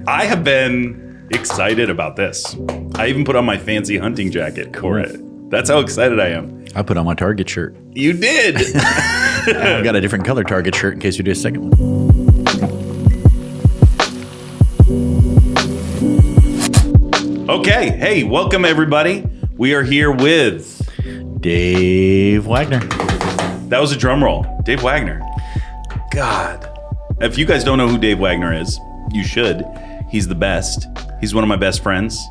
I have been excited about this. I even put on my fancy hunting jacket for it. That's how excited I am. I put on my Target shirt. You did. I've got a different color Target shirt in case we do a second one. Okay. Hey, welcome everybody. We are here with Dave Wagner. That was a drum roll. Dave Wagner. God. If you guys don't know who Dave Wagner is, you should. He's the best. He's one of my best friends.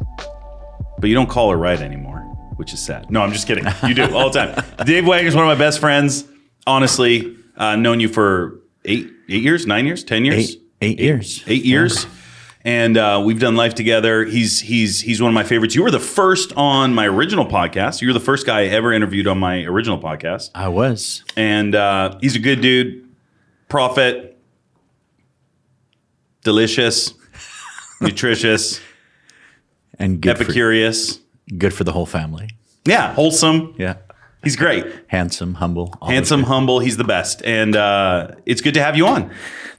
But you don't call her right anymore, which is sad. No, I'm just kidding. You do all the time. Dave Wagner's one of my best friends. Honestly, known you for 8 years, 9 years, 10 years? 8 years. 8 years. And we've done life together. He's one of my favorites. You were the first on my original podcast. You were the first guy I ever interviewed on my original podcast. I was. And he's a good dude. Prophet. Delicious. Nutritious. And good Epicurious. Good for the whole family. Yeah. Wholesome. Yeah. He's great. Handsome, humble. Handsome, humble. He's the best. And it's good to have you on.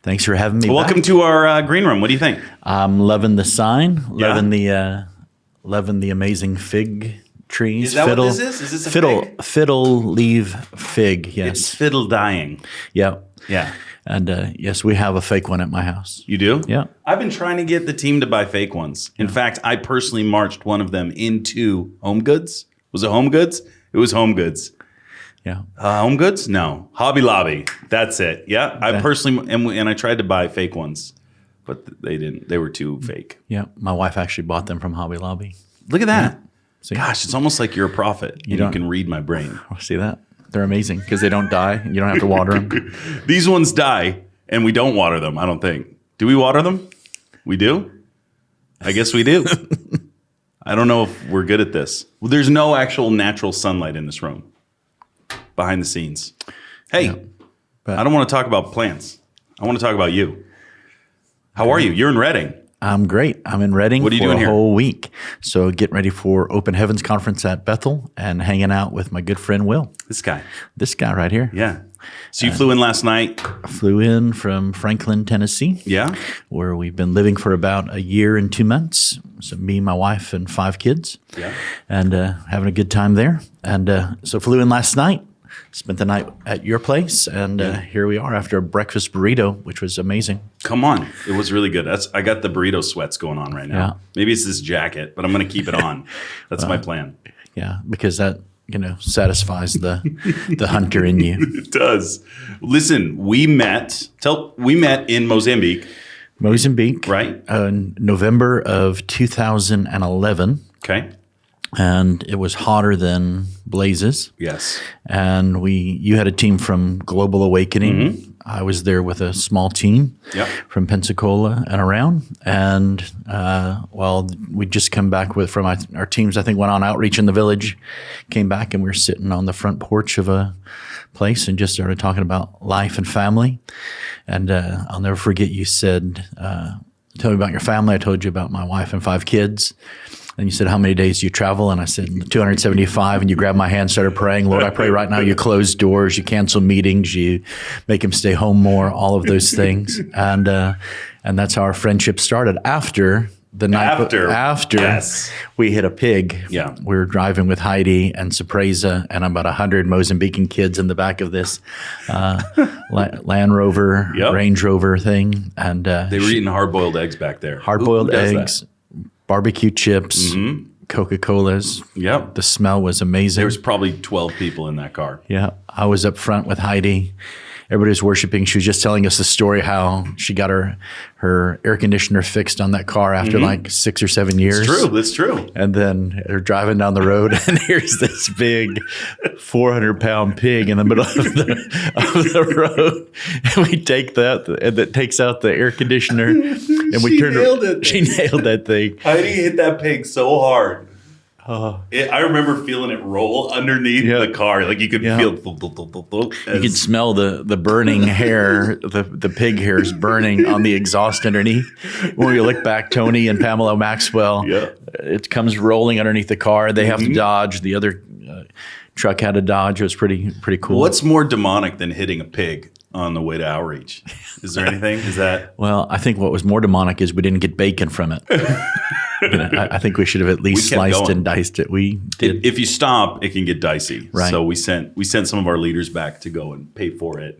Thanks for having me. Welcome back. to our green room. What do you think? I'm loving the sign. Loving the amazing fig trees. Is that what this is? Is this a fig? Fiddle leaf fig. Yes. It's fiddle dying. Yeah. Yeah. And yes, we have a fake one at my house. You do? Yeah. I've been trying to get the team to buy fake ones. In fact, I personally marched one of them into Home Goods. Was it Home Goods? It was Home Goods. Yeah. Home Goods? No. Hobby Lobby. That's it. Yeah. I personally, and I tried to buy fake ones, but they didn't. They were too fake. Yeah. My wife actually bought them from Hobby Lobby. Look at that. Yeah. See? Gosh, it's almost like you're a prophet. You can read my brain. See that? They're amazing because they don't die and you don't have to water them. These ones die and we don't water them, I don't think. Do we water them? We do? I guess we do. I don't know if we're good at this. Well, there's no actual natural sunlight in this room. Behind the scenes. Hey, I don't want to talk about plants. I want to talk about you. How are you? You're in Reading. I'm great. I'm in Reading What are you for doing a here? whole week. So getting ready for Open Heavens Conference at Bethel and hanging out with my good friend Will. This guy. This guy right here. Yeah. So you flew in last night. I flew in from Franklin, Tennessee. Yeah. Where we've been living for about a year and 2 months. So me, my wife, and 5 kids. Yeah. And having a good time there. And so flew in last night. Spent the night at your place, and here we are after a breakfast burrito, which was amazing. Come on. It was really good. I got the burrito sweats going on right now. Yeah. Maybe it's this jacket, but I'm going to keep it on. That's my plan. Yeah, because that, satisfies the hunter in you. It does. Listen, we met in Mozambique. Mozambique. Right. November of 2011. Okay. And it was hotter than blazes. Yes. And you had a team from Global Awakening. Mm-hmm. I was there with a small team from Pensacola and around. And we just come back from our teams, I think, went on outreach in the village, came back, and we were sitting on the front porch of a place and just started talking about life and family. And I'll never forget, you said, tell me about your family. I told you about my wife and 5 kids. And you said, how many days do you travel? And I said, 275. And you grabbed my hand, started praying. Lord, I pray right now you close doors, you cancel meetings, you make them stay home more, all of those things. And that's how our friendship started. After we hit a pig. Yeah. We were driving with Heidi and Surpresa and about 100 Mozambican kids in the back of this Land Rover, Range Rover thing. And they were eating hard-boiled eggs back there. Hard-boiled eggs. Barbecue chips, Coca-Colas. Yep. The smell was amazing. There was probably 12 people in that car. Yeah. I was up front with Heidi. Everybody was worshiping. She was just telling us the story how she got her air conditioner fixed on that car after like 6 or 7 years. That's true. And then they're driving down the road and here's this big 400-pound pig in the middle of the road. And we take that, and that takes out the air conditioner. And we turned it. She nailed that thing. Heidi hit that pig so hard. I remember feeling it roll underneath the car. Like you could feel. You could smell the burning hair, the pig hairs burning on the exhaust underneath. When we look back, Tony and Pamela Maxwell, it comes rolling underneath the car. They have to dodge. The other truck had to dodge. It was pretty cool. What's more demonic than hitting a pig? on the way to outreach? Is there anything? Is that? Well, I think what was more demonic is we didn't get bacon from it. I think we should have at least sliced and diced it. We did. If you stop, it can get dicey. Right. So we sent some of our leaders back to go and pay for it.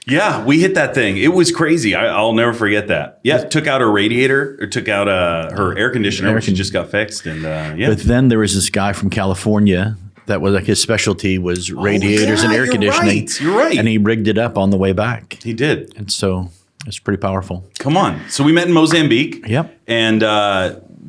Yeah, we hit that thing. It was crazy. I'll never forget that. Yeah, took out her radiator, or took out her air conditioner, which just got fixed. And yeah. But then there was this guy from California that was like his specialty was radiators and air conditioning. Right. You're right. And he rigged it up on the way back. He did. And so it's pretty powerful. Come on. So we met in Mozambique. Yep. And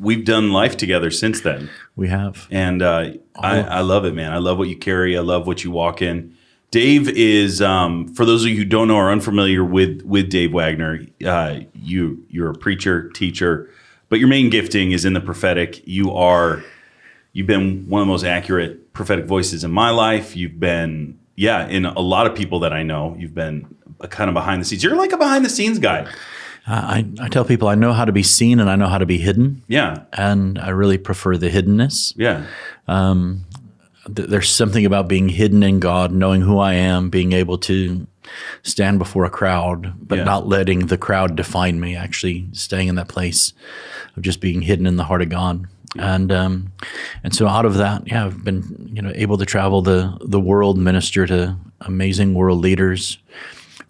we've done life together since then. We have. And I love it, man. I love what you carry. I love what you walk in. Dave is, for those of you who don't know or are unfamiliar with Dave Wagner, you're a preacher, teacher, but your main gifting is in the prophetic. You've been one of the most accurate prophetic voices in my life. You've been, in a lot of people that I know, you've been a kind of behind the scenes. You're like a behind the scenes guy. I tell people I know how to be seen and I know how to be hidden. Yeah. And I really prefer the hiddenness. Yeah. There's something about being hidden in God, knowing who I am, being able to stand before a crowd, but not letting the crowd define me, actually staying in that place of just being hidden in the heart of God. Yeah. And so out of that, I've been, able to travel the world, minister to amazing world leaders,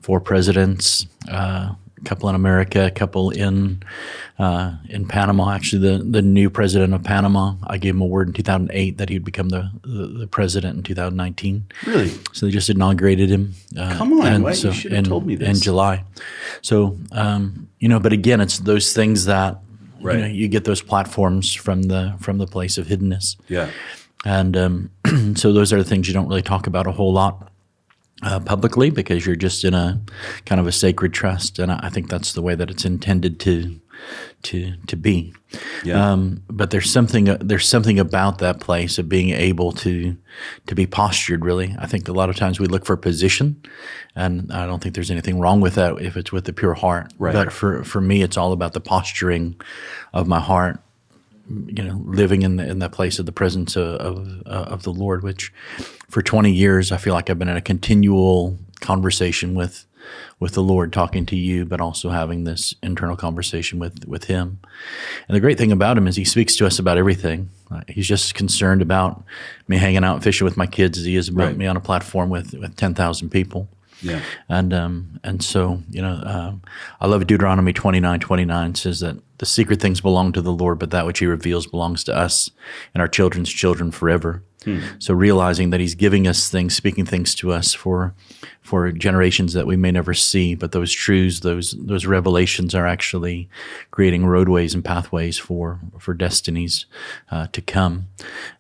4 presidents, a couple in America, a couple in Panama. Actually, the new president of Panama, I gave him a word in 2008 that he'd become the president in 2019. Really? So they just inaugurated him. Come on, you should have told me this. In July. So, but again, it's those things that you get those platforms from the place of hiddenness. Yeah. And so those are the things you don't really talk about a whole lot publicly, because you're just in a kind of a sacred trust, and I think that's the way that it's intended to be. Yeah. But there's something about that place of being able to be postured. Really, I think a lot of times we look for position, and I don't think there's anything wrong with that if it's with the pure heart. Right. But for me, it's all about the posturing of my heart. Living in that place of the presence of the Lord, which for 20 years I feel like I've been in a continual conversation with the Lord, talking to you, but also having this internal conversation with Him. And the great thing about Him is He speaks to us about everything. He's just concerned about me hanging out fishing with my kids as He is about me on a platform with 10,000 people. Yeah. And so, I love Deuteronomy 29:29 says that the secret things belong to the Lord, but that which He reveals belongs to us and our children's children forever. So realizing that He's giving us things, speaking things to us for generations that we may never see, but those truths, those revelations are actually creating roadways and pathways for destinies to come.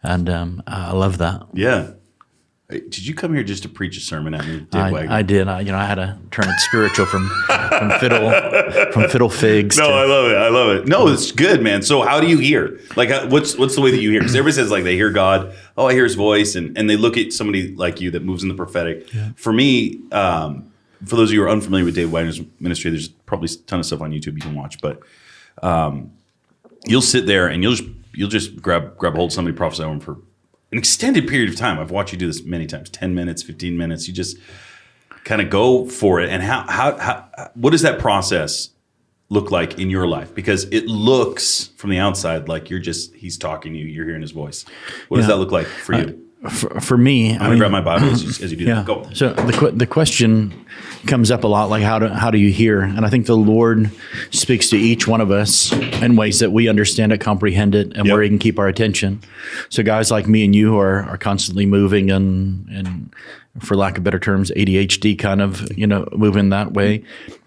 And I love that. Yeah. Did you come here just to preach a sermon at me, Dave Wagner? I did. I had to turn it spiritual from fiddle figs. No, I love it. No, it's good, man. So how do you hear? Like, what's the way that you hear? Because everybody says, like, they hear God. Oh, I hear His voice. And they look at somebody like you that moves in the prophetic. Yeah. For me, for those of you who are unfamiliar with Dave Wagner's ministry, there's probably a ton of stuff on YouTube you can watch. But you'll sit there and you'll just grab a hold of somebody, prophesy over them for an extended period of time. I've watched you do this many times, 10 minutes, 15 minutes. You just kind of go for it. And how what does that process look like in your life? Because it looks from the outside like He's talking to you, you're hearing His voice. What does that look like for you? For me, I'm going to grab my Bible as you do that. Go. So the question comes up a lot, like how do you hear? And I think the Lord speaks to each one of us in ways that we understand it, comprehend it, and where He can keep our attention. So guys like me and you who are constantly moving and for lack of better terms, ADHD kind of, moving that way,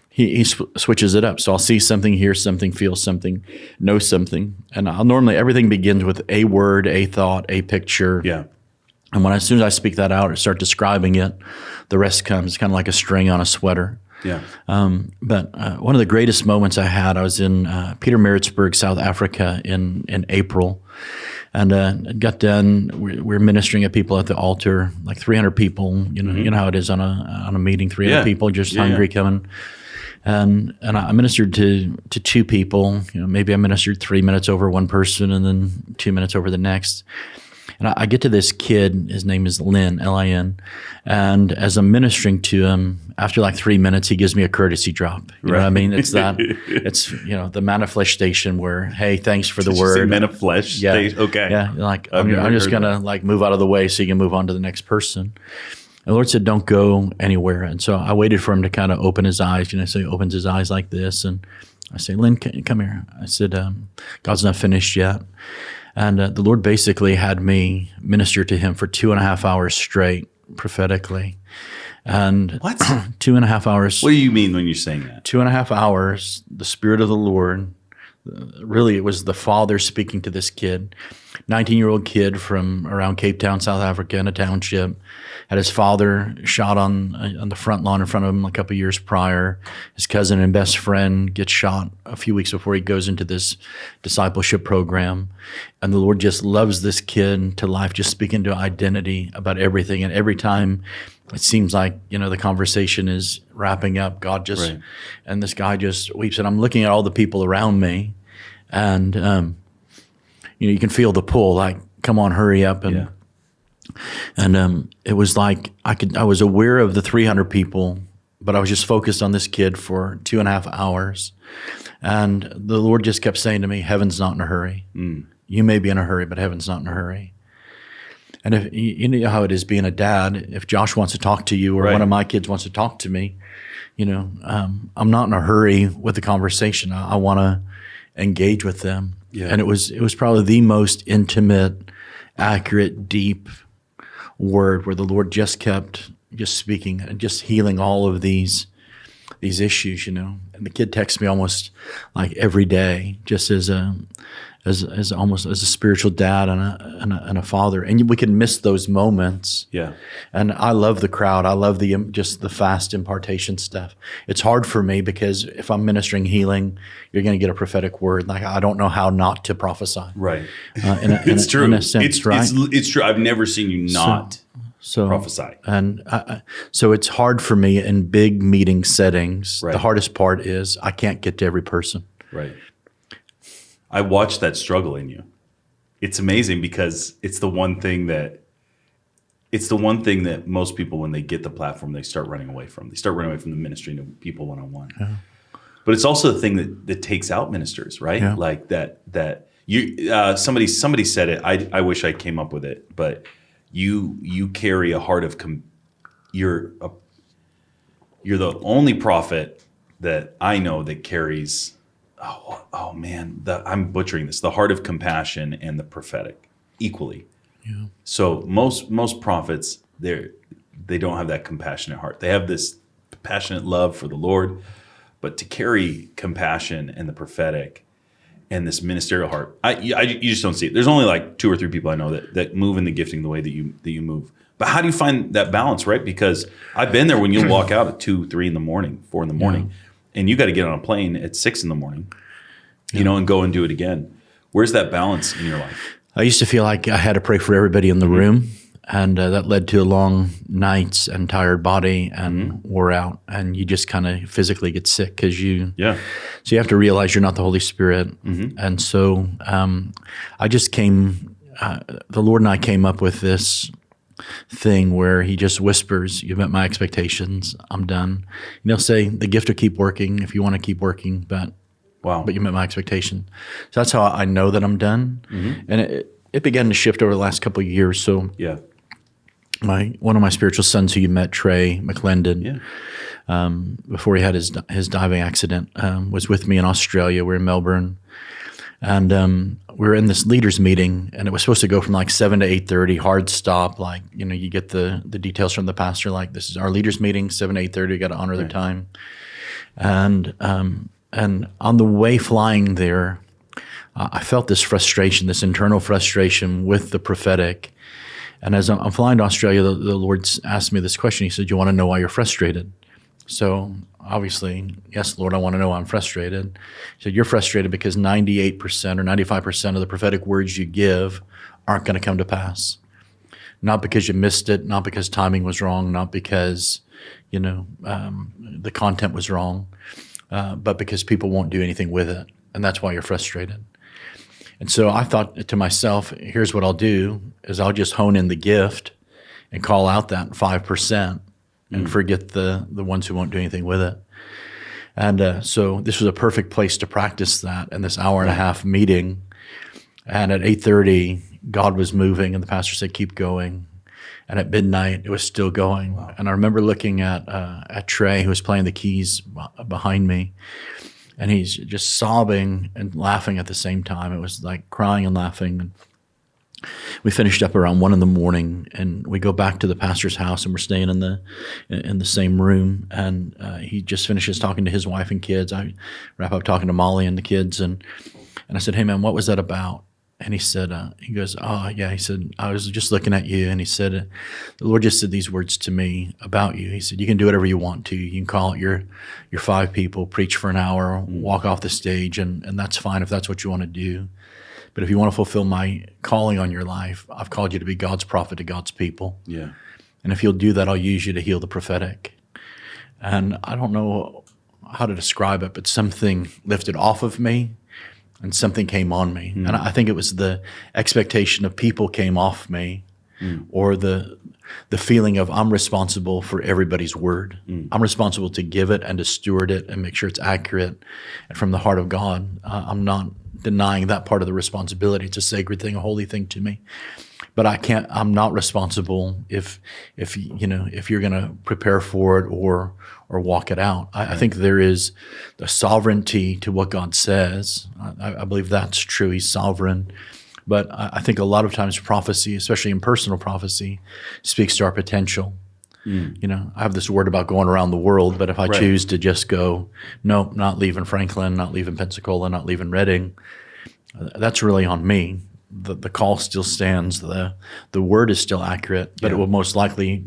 He switches it up. So I'll see something, hear something, feel something, know something. And everything begins with a word, a thought, a picture. Yeah. And as soon as I speak that out or start describing it, the rest comes kind of like a string on a sweater. Yeah. But one of the greatest moments I had, I was in Pietermaritzburg, South Africa in April. And I got done. We're ministering at people at the altar, like 300 people. You know how it is on a meeting, 300 people just hungry coming. And I ministered to 2 people. Maybe I ministered 3 minutes over one person and then 2 minutes over the next. And I get to this kid, his name is Lin, Lin. And as I'm ministering to him, after like 3 minutes, he gives me a courtesy drop. You know what I mean? It's the manifestation where, hey, thanks for the word. Manifest? Yeah. Okay. Yeah. Like, I'm just going to like move out of the way so you can move on to the next person. The Lord said, don't go anywhere. And so I waited for him to kind of open his eyes. So he opens his eyes like this. And I say, Lynn, come here. I said, God's not finished yet. And the Lord basically had me minister to him for 2.5 hours straight, prophetically. And what? 2.5 hours. What do you mean when you're saying that? 2.5 hours, the Spirit of the Lord, really it was the Father speaking to this kid, 19-year-old kid from around Cape Town, South Africa, in a township. Had his father shot on the front lawn in front of him a couple of years prior. His cousin and best friend gets shot a few weeks before he goes into this discipleship program. And the Lord just loves this kid to life, just speaking to identity about everything. And every time it seems like, the conversation is wrapping up, God just, and this guy just weeps. And I'm looking at all the people around me, and, you can feel the pull, like, come on, hurry up. And it was like I was aware of the 300 people, but I was just focused on this kid for 2.5 hours. And the Lord just kept saying to me, heaven's not in a hurry. You may be in a hurry, but heaven's not in a hurry. And if you know how it is being a dad, if Josh wants to talk to you or one of my kids wants to talk to me, I'm not in a hurry with the conversation. I want to engage with them. Yeah. And it was probably the most intimate, accurate, deep word where the Lord just kept just speaking and just healing all of these issues, And the kid texts me almost like every day, just as almost as a spiritual dad and a father. And we can miss those moments. Yeah. And I love the crowd. I love just the fast impartation stuff. It's hard for me because if I'm ministering healing, you're going to get a prophetic word. Like, I don't know how not to prophesy. Right. It's true. In a sense, right? It's true. I've never seen you not prophesy. And so it's hard for me in big meeting settings. Right. The hardest part is I can't get to every person. Right. I watched that struggle in you. It's amazing because it's the one thing that most people, when they get the platform, they start running away from. They start running away from the ministry to people one-on-one. Yeah. But it's also the thing that takes out ministers, right? Yeah. Like that you somebody said it. I wish I came up with it, but you carry a heart of you're the only prophet that I know that carries. Oh man, I'm butchering this. The heart of compassion and the prophetic equally. Yeah. So most prophets, they don't have that compassionate heart. They have this passionate love for the Lord, but to carry compassion and the prophetic and this ministerial heart, you just don't see it. There's only like 2 or 3 people I know that move in the gifting the way that you move. But how do you find that balance, right? Because I've been there when you walk out at 2, 3 in the morning, 4 in the morning. Yeah. And you got to get on a plane at 6 in the morning, and go and do it again. Where's that balance in your life? I used to feel like I had to pray for everybody in the room, and that led to long nights and tired body and wore out, and you just kind of physically get sick because So you have to realize you're not the Holy Spirit, and so I just came. The Lord and I came up with this thing where he just whispers, "You've met my expectations. I'm done." And he'll say, "The gift will keep working if you want to keep working, but you met my expectation." So that's how I know that I'm done. And it began to shift over the last couple of years. So one of my spiritual sons who you met, Trey McClendon, before he had his diving accident, was with me in Australia. We're in Melbourne. And we were in this leaders meeting, and it was supposed to go from like 7 to 8:30, hard stop. Like, you get the details from the pastor, like, this is our leaders meeting, 7 to 8:30, we got to honor their time. And on the way flying there, I felt this frustration, this internal frustration with the prophetic. And as I'm flying to Australia, the Lord asked me this question. He said, "You want to know why you're frustrated?" So obviously, yes, Lord, I want to know why I'm frustrated. He said, "You're frustrated because 98% or 95% of the prophetic words you give aren't going to come to pass. Not because you missed it, not because timing was wrong, not because, the content was wrong, but because people won't do anything with it. And that's why you're frustrated." And so I thought to myself, here's what I'll do is I'll just hone in the gift and call out that 5% and forget the ones who won't do anything with it. And so this was a perfect place to practice that in this hour and a half meeting. And at 8:30, God was moving, and the pastor said, keep going. And at midnight, it was still going. Wow. And I remember looking at Trey, who was playing the keys behind me, and he's just sobbing and laughing at the same time. It was like crying and laughing. And we finished up around 1 a.m, and we go back to the pastor's house, and we're staying in the same room. And he just finishes talking to his wife and kids. I wrap up talking to Molly and the kids, and I said, "Hey man, what was that about?" And he said, he goes, "Oh yeah." He said, "I was just looking at you." And he said, "The Lord just said these words to me about you." He said, "You can do whatever you want to. You can call it your 5 people, preach for an hour, walk off the stage, and that's fine if that's what you want to do. But if you want to fulfill my calling on your life, I've called you to be God's prophet to God's people. Yeah. And if you'll do that, I'll use you to heal the prophetic." And I don't know how to describe it, but something lifted off of me and something came on me. And I think it was the expectation of people came off me, or the feeling of I'm responsible for everybody's word. I'm responsible to give it and to steward it and make sure it's accurate and from the heart of God. I'm not denying that part of the responsibility. It's a sacred thing, a holy thing to me. But I'm not responsible if you're going to prepare for it or walk it out. I think there is the sovereignty to what God says. I believe that's true. He's sovereign. But I think a lot of times prophecy, especially in personal prophecy, speaks to our potential. I have this word about going around the world, but if I choose to just go, nope, not leaving Franklin, not leaving Pensacola, not leaving Redding, that's really on me. The call still stands. The word is still accurate, but it will most likely,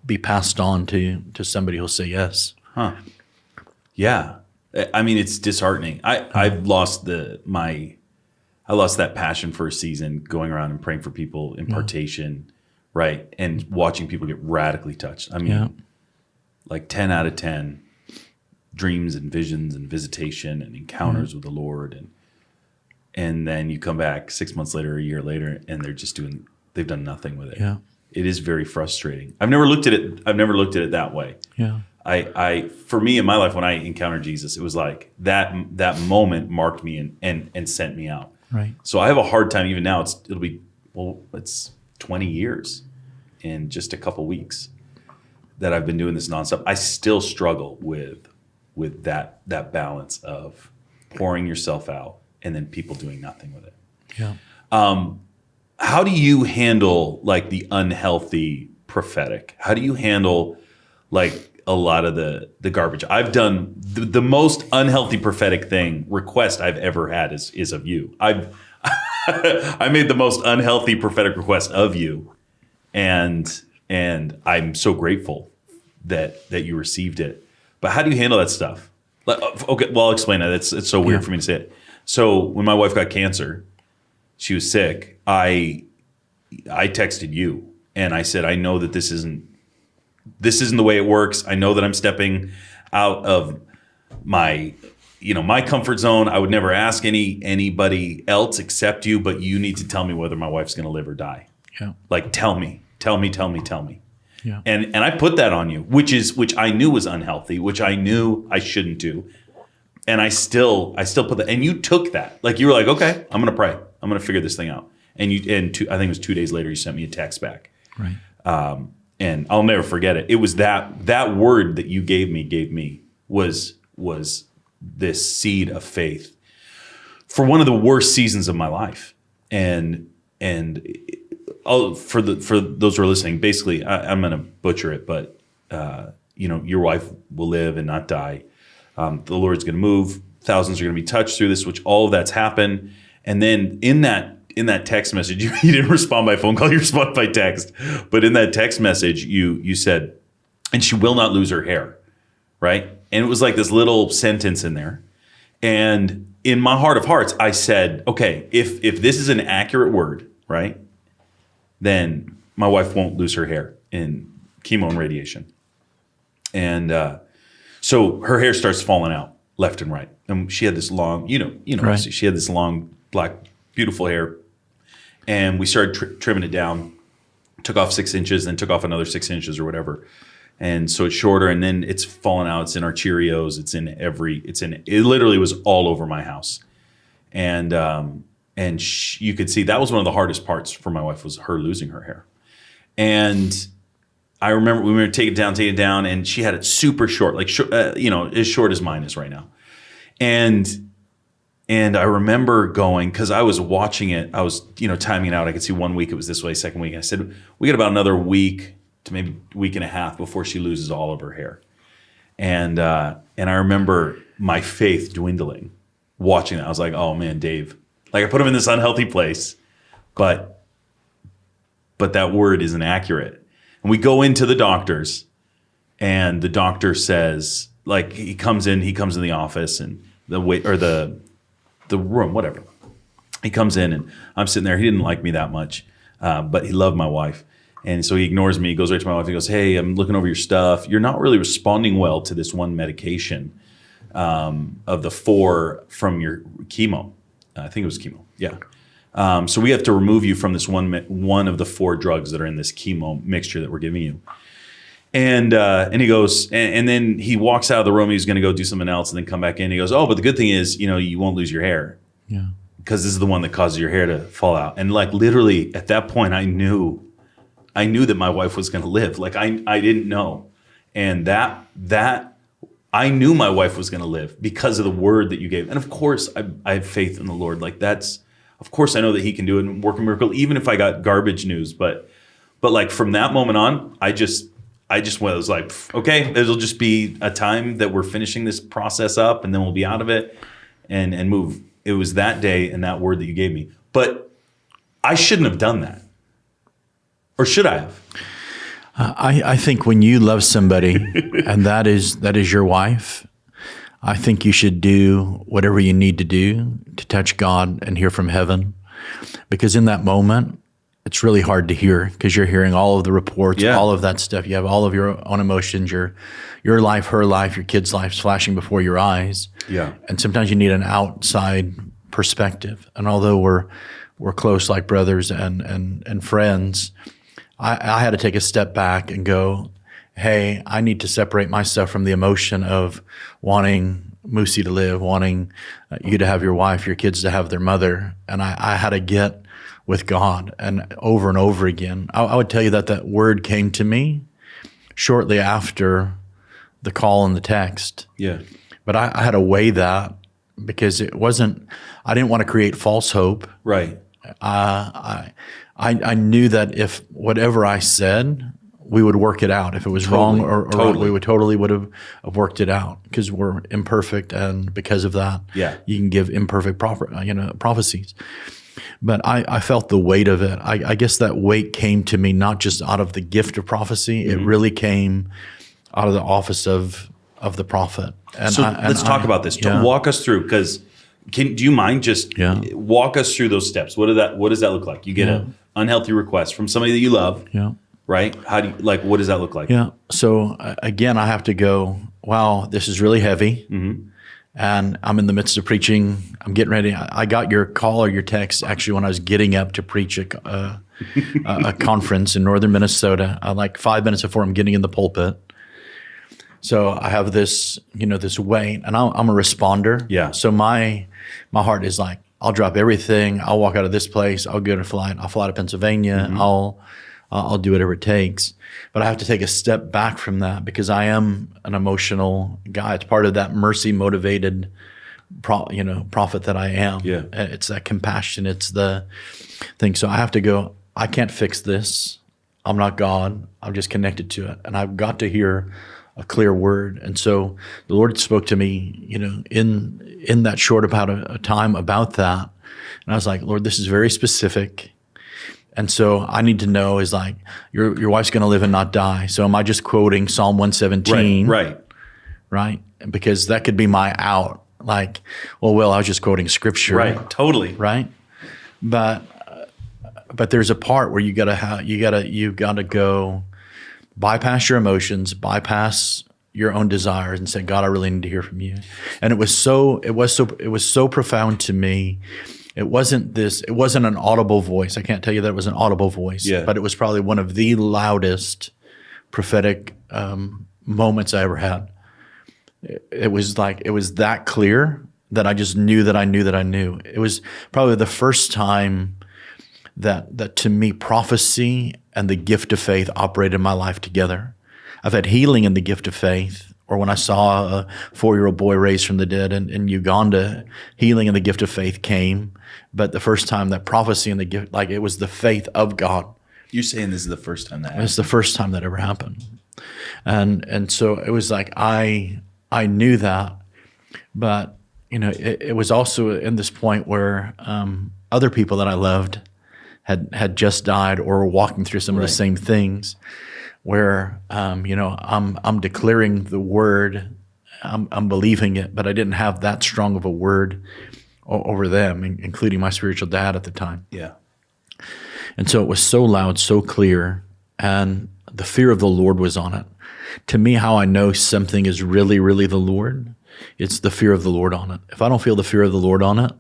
be passed on to somebody who'll say yes. Huh. Yeah. I mean, it's disheartening. I lost that passion for a season going around and praying for people, impartation, right? And watching people get radically touched. I mean, like 10 out of 10 dreams and visions and visitation and encounters with the Lord. And then you come back 6 months later, a year later, and they've done nothing with it. Yeah. It is very frustrating. I've never looked at it that way. Yeah. For me in my life, when I encountered Jesus, it was like that moment marked me and sent me out. Right. So I have a hard time even now. It's 20 years in just a couple weeks that I've been doing this nonstop. I still struggle with that balance of pouring yourself out and then people doing nothing with it. Yeah. How do you handle like the unhealthy prophetic? How do you handle like a lot of the garbage? I've done the most unhealthy prophetic request I've ever had is of you. I made the most unhealthy prophetic request of you, and I'm so grateful that you received it. But how do you handle that stuff? Okay, well, I'll explain that. It's so weird for me to say it. So when my wife got cancer, she was sick. I texted you and I said, I know that this isn't the way it works. I know that I'm stepping out of my comfort zone. I would never ask anybody else except you, but you need to tell me whether my wife's going to live or die. Yeah. Like, tell me. Yeah. And I put that on you, which I knew was unhealthy, which I knew I shouldn't do. And I still put that, and you took that. Like, you were like, okay, I'm going to pray. I'm going to figure this thing out. And I think it was 2 days later, you sent me a text back. Right. And I'll never forget it. It was that word that you gave me was this seed of faith for one of the worst seasons of my life. And for those who are listening, basically, I'm going to butcher it, but your wife will live and not die. The Lord's going to move. Thousands are going to be touched through this, which all of that's happened. And then in that text message, you didn't respond by phone call, you responded by text. But in that text message, you said, and she will not lose her hair, right? And it was like this little sentence in there. And in my heart of hearts, I said, okay, if this is an accurate word, right, then my wife won't lose her hair in chemo and radiation. And so her hair starts falling out left and right. And she had this long, right. She had this long black beautiful hair. And we started trimming it down, took off 6 inches, then took off another 6 inches or whatever. And so it's shorter, and then it's fallen out. It's in our Cheerios. It literally was all over my house. And you could see that was one of the hardest parts for my wife, was her losing her hair. And I remember we were take it down, and she had it super short, like as short as mine is right now. And I remember going, because I was watching it, I was timing it out. I could see 1 week it was this way, second week. I said, we got about another week to maybe week and a half before she loses all of her hair. And I remember my faith dwindling watching that. I was like, oh man, Dave, like I put him in this unhealthy place, but that word isn't accurate. And we go into the doctors, and the doctor says, like, he comes in the office, and the room, whatever. He comes in, and I'm sitting there. He didn't like me that much, but he loved my wife. And so he ignores me. He goes right to my wife. He goes, hey, I'm looking over your stuff. You're not really responding well to this one medication of the 4 from your chemo. I think it was chemo. Yeah. So we have to remove you from this one of the 4 drugs that are in this chemo mixture that we're giving you. And he goes, and then he walks out of the room. He's going to go do something else, and then come back in. He goes, oh, but the good thing is, you won't lose your hair. Yeah. Because this is the one that causes your hair to fall out. And like literally at that point, I knew that my wife was going to live. Like I didn't know, and that I knew my wife was going to live because of the word that you gave. And of course, I have faith in the Lord. Like of course, I know that He can do it and work a miracle, even if I got garbage news. But like from that moment on, I just was like, okay, it'll just be a time that we're finishing this process up, and then we'll be out of it and move. It was that day and that word that you gave me. But I shouldn't have done that. Or should I have? I think when you love somebody and that is your wife, I think you should do whatever you need to do to touch God and hear from heaven. Because in that moment, it's really hard to hear, because you're hearing all of the reports, all of that stuff. You have all of your own emotions, your life, her life, your kid's life flashing before your eyes. Yeah. And sometimes you need an outside perspective. And although we're close like brothers and friends, I had to take a step back and go, hey, I need to separate myself from the emotion of wanting Moosey to live, wanting you to have your wife, your kids to have their mother. And I had to get with God, and over again. I would tell you that word came to me shortly after the call and the text. Yeah. But I had to weigh that, because it wasn't, I didn't want to create false hope. Right. I knew that if whatever I said, we would work it out. If it was wrong or right, we would have worked it out, because we're imperfect, and because of that, you can give imperfect prophecies. But I felt the weight of it. I guess that weight came to me not just out of the gift of prophecy. Mm-hmm. It really came out of the office of the prophet. And so let's talk about this. Yeah. Walk us through, because do you mind just walk us through those steps? What does that look like? You get an unhealthy request from somebody that you love, right? How do you, what does that look like? Yeah. So again, I have to go, wow, this is really heavy. Mm-hmm. And I'm in the midst of preaching. I'm getting ready. I got your call or your text actually when I was getting up to preach a conference in northern Minnesota. Like 5 minutes before I'm getting in the pulpit. So I have this, this weight, and I'm a responder. Yeah. So my heart is like, I'll drop everything. I'll walk out of this place. I'll get a flight. I'll fly to Pennsylvania. Mm-hmm. I'll do whatever it takes. But I have to take a step back from that, because I am an emotional guy. It's part of that mercy motivated, prophet that I am. Yeah. It's that compassion. It's the thing. So I have to go, I can't fix this. I'm not God. I'm just connected to it. And I've got to hear a clear word. And so the Lord spoke to me, in that short about a time about that. And I was like, Lord, this is very specific. And so I need to know is like, your wife's going to live and not die. So am I just quoting Psalm 117? Right. Because that could be my out. Like, well, I was just quoting scripture. Right. Totally. Right. But there's a part where you gotta go bypass your emotions, bypass your own desires, and say, God, I really need to hear from you. And it was so profound to me. it wasn't an audible voice. I can't tell you that it was an audible voice, but it was probably one of the loudest prophetic moments I ever had. It was that clear that I just knew that I knew that I knew. It was probably the first time that to me, prophecy and the gift of faith operated in my life together. I've had healing in the gift of faith, or when I saw a 4-year-old boy raised from the dead in Uganda, healing in the gift of faith came. But the first time that prophecy and the gift, like it was the faith of God. You're saying this is the first time that happened? It's the first time that ever happened. And so it was like I knew that, but it was also in this point where other people that I loved had just died or were walking through some of the same things, where I'm declaring the word, I'm believing it, but I didn't have that strong of a word over them, including my spiritual dad at the time. Yeah. And so it was so loud, so clear, and the fear of the Lord was on it. To me, how I know something is really, really the Lord, it's the fear of the Lord on it. If I don't feel the fear of the Lord on it,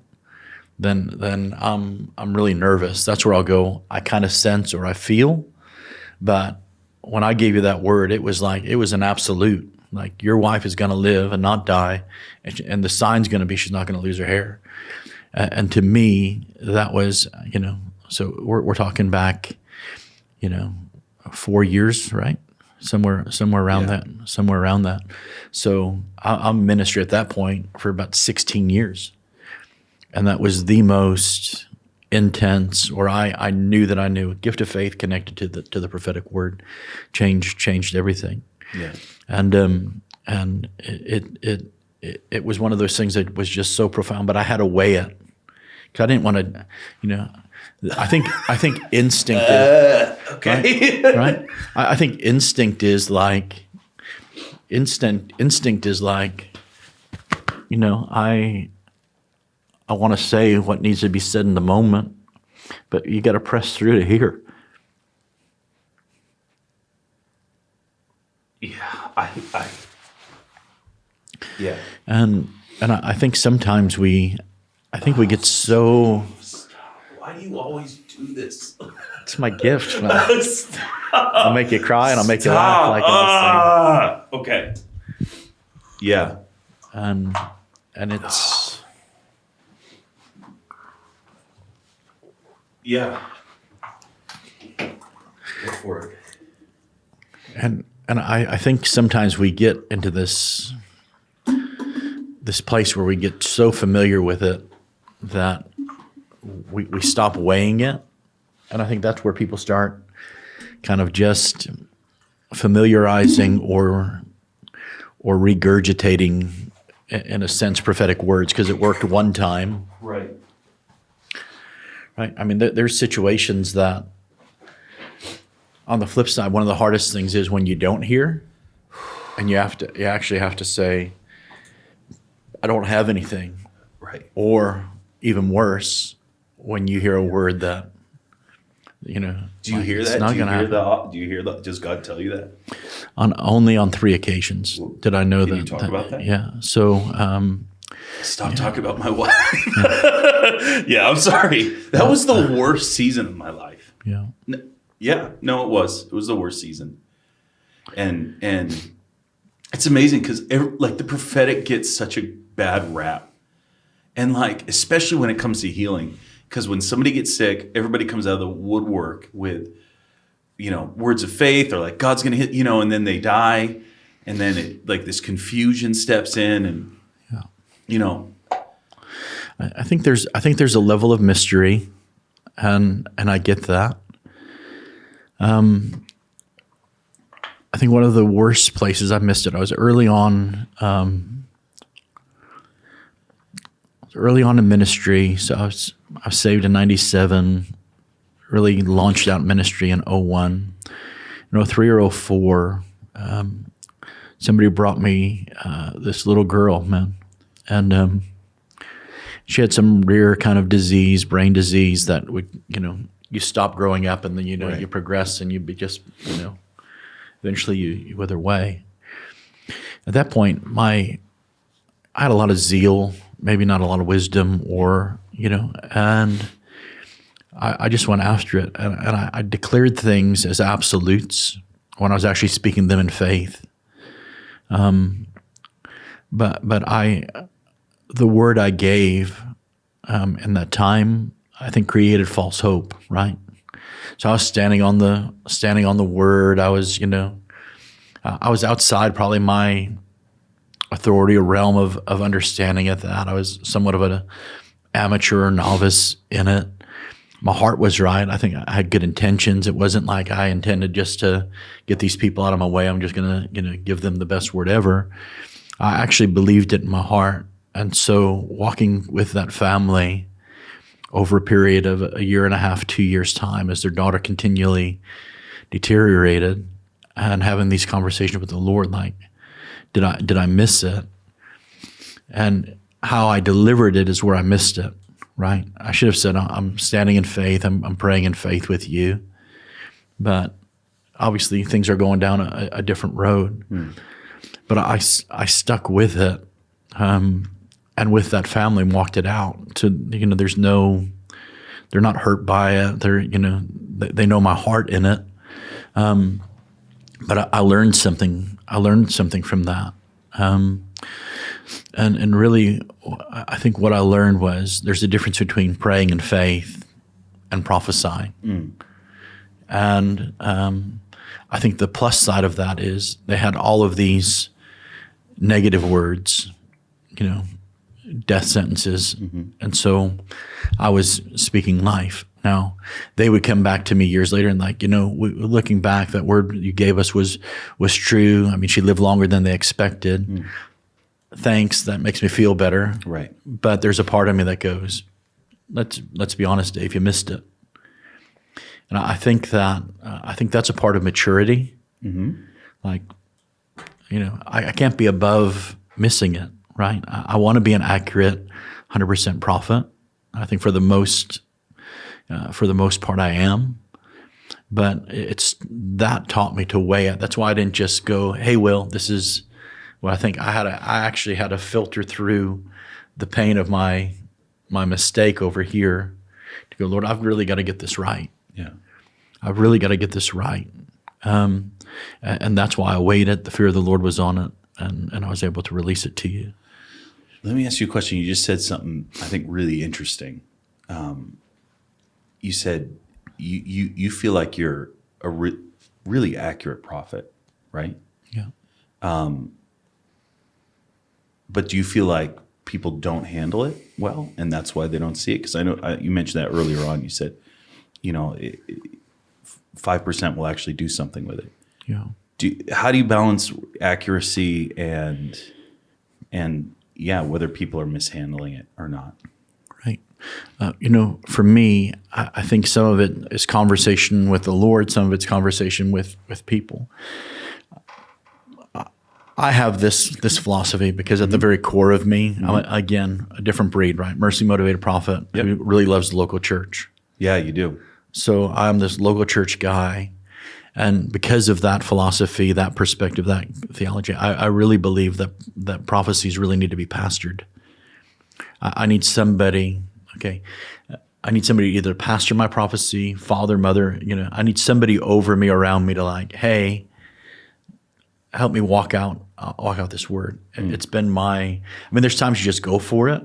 then I'm really nervous. That's where I'll go, I kind of sense or I feel. But when I gave you that word, it was an absolute. Like, your wife is going to live and not die, and the sign's going to be she's not going to lose her hair. And to me, that was, so we're talking back, 4 years, right? Somewhere around that. So I'm ministry at that point for about 16 years. And that was the most intense, or I knew that I knew. Gift of faith connected to the prophetic word changed everything. Yeah. And it was one of those things that was just so profound, but I had to weigh it. 'Cause I didn't want to, I think instinct is, okay. right? I think instinct is like, I want to say what needs to be said in the moment, but you got to press through to hear. Yeah, yeah. And I think sometimes we get so. Why do you always do this? It's my gift, man. I'll make you cry and I'll make you laugh like I was okay. Yeah. saying. And it's. Yeah. Go for it. And I think sometimes we get into this place where we get so familiar with it that we stop weighing it. And I think that's where people start kind of just familiarizing or regurgitating, in a sense, prophetic words because it worked one time. Right. Right. I mean, there's situations that, on the flip side, one of the hardest things is when you don't hear, and you actually have to say, "I don't have anything." Right. Or even worse, when you hear a word that, Do you hear that? Do you hear that? Does God tell you that? Only on 3 occasions did I know that. Can you talk about that? Yeah. So. Stop talking about my wife. Yeah, I'm sorry. That was the worst season of my life. Yeah. Yeah, no, it was. It was the worst season. And it's amazing because the prophetic gets such a bad rap. And especially when it comes to healing, because when somebody gets sick, everybody comes out of the woodwork with, words of faith or God's going to hit, and then they die. And then this confusion steps in and, I think there's a level of mystery, and I get that. I think one of the worst places I missed it. I was early on in ministry, so I was saved in '97. Really launched out ministry in '01. In '03 or '04, somebody brought me this little girl, man, and she had some rare kind of disease, brain disease that would, you stop growing up and then, Right. you progress and you be just, eventually you wither away. At that point, I had a lot of zeal, maybe not a lot of wisdom or, and I just went after it, and I declared things as absolutes when I was actually speaking them in faith. But the word I gave in that time, I think, created false hope, right? So I was standing on the word. I was, I was outside probably my authority or realm of understanding at that. I was somewhat of an amateur or novice in it. My heart was right. I think I had good intentions. It wasn't like I intended just to get these people out of my way. I'm just going to, give them the best word ever. I actually believed it in my heart. And so walking with that family over a period of a year and a half, 2 years' time, as their daughter continually deteriorated, and having these conversations with the Lord, like, did I miss it? And how I delivered it is where I missed it, right? I should have said, I'm standing in faith, I'm praying in faith with you. But obviously things are going down a different road. But I stuck with it, and with that family walked it out. To they're not hurt by it. They know my heart in it. But I learned something. I learned something from that. And really, I think what I learned was there's a difference between praying in faith and prophesying. And I think the plus side of that is they had all of these negative words, death sentences. And so I was speaking life. Now, they would come back to me years later and looking back, that word you gave us was true. I mean, she lived longer than they expected. Thanks, that makes me feel better. Right. But there's a part of me that goes, let's be honest, Dave, you missed it. And I think that's a part of maturity. Like, I can't be above missing it, right? I want to be an accurate 100% prophet. I think for the most part I am. But it's that taught me to weigh it. That's why I didn't just go, hey, Will, this is what I think. I actually had to filter through the pain of my mistake over here to go, Lord, I've really got to get this right. Yeah. I've really got to get this right. And that's why I weighed it. The fear of the Lord was on it, and I was able to release it to you. Let me ask you a question. You just said something I think really interesting. You said you feel like you're a really accurate prophet, right? Yeah. But do you feel like people don't handle it well, and that's why they don't see it? Because I know you mentioned that earlier on. You said, 5% will actually do something with it. Yeah. How do you balance accuracy and whether people are mishandling it or not? Right. For me, I think some of it is conversation with the Lord. Some of it's conversation with people. I have this philosophy because at the very core of me, I'm, again, a different breed, right? Mercy motivated prophet who really loves the local church. Yeah, you do. So I'm this local church guy. And because of that philosophy, that perspective, that theology, I really believe that prophecies really need to be pastored. I need somebody, I need somebody to either pastor my prophecy, father, mother, I need somebody over me, around me to hey, help me walk out this word. It's been there's times you just go for it,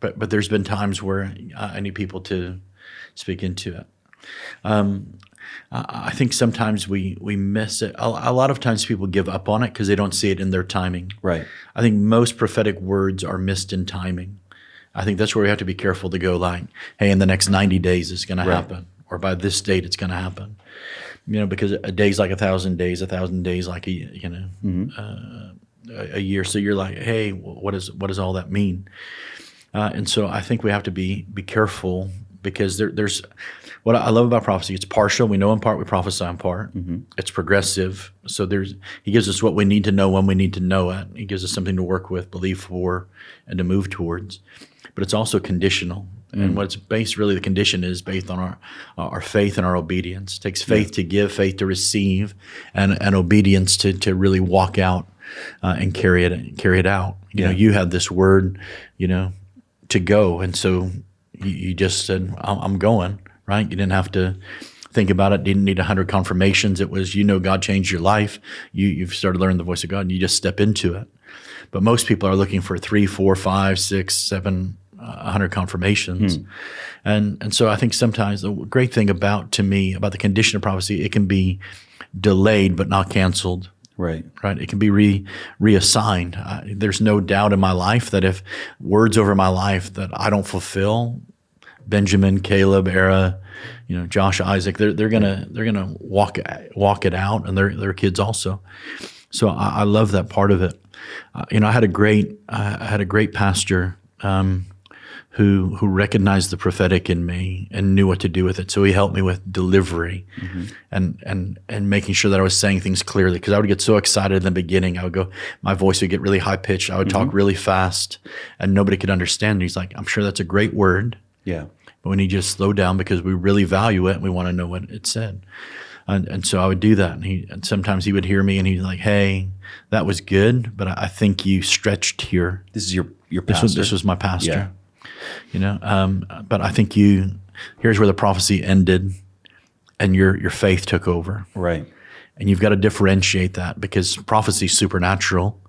but there's been times where I need people to speak into it. I think sometimes we miss it. A lot of times people give up on it because they don't see it in their timing. Right. I think most prophetic words are missed in timing. I think that's where we have to be careful to go hey, in the next 90 days it's going to happen, or by this date it's going to happen. Because a day's like 1,000 days, 1,000 days like a year. So you're like, hey, what does all that mean? And so I think we have to be careful, because there's what I love about prophecy. It's partial. We know in part, we prophesy in part. It's progressive. So he gives us what we need to know when we need to know it. He gives us something to work with, believe for, and to move towards. But it's also conditional. And what it's based, really, the condition is based on our faith and our obedience. It takes faith to give, faith to receive, and obedience to really walk out and carry it out. You had this word, to go, and so You just said, I'm going, right? You didn't have to think about it. Didn't need 100 confirmations. It was, God changed your life. You've started learning the voice of God, and you just step into it. But most people are looking for 3, 4, 5, 6, 7, 100 confirmations. And so I think sometimes the great thing about the condition of prophecy, it can be delayed but not canceled. Right. It can be reassigned. There's no doubt in my life that if words over my life that I don't fulfill, Benjamin, Caleb, Era, Josh, Isaac, they're gonna walk it out, and their kids also. So I love that part of it. I had a great pastor who recognized the prophetic in me and knew what to do with it. So he helped me with delivery and making sure that I was saying things clearly, because I would get so excited in the beginning. My voice would get really high pitched. I would talk really fast, and nobody could understand. And he's like, I'm sure that's a great word. Yeah. But we need you to slow down because we really value it and we want to know what it said. And so I would do that. And sometimes he would hear me and he's like, hey, that was good, but I think you stretched here. This is your pastor? This was my pastor. But I think here's where the prophecy ended and your faith took over. Right. And you've got to differentiate that, because prophecy is supernatural,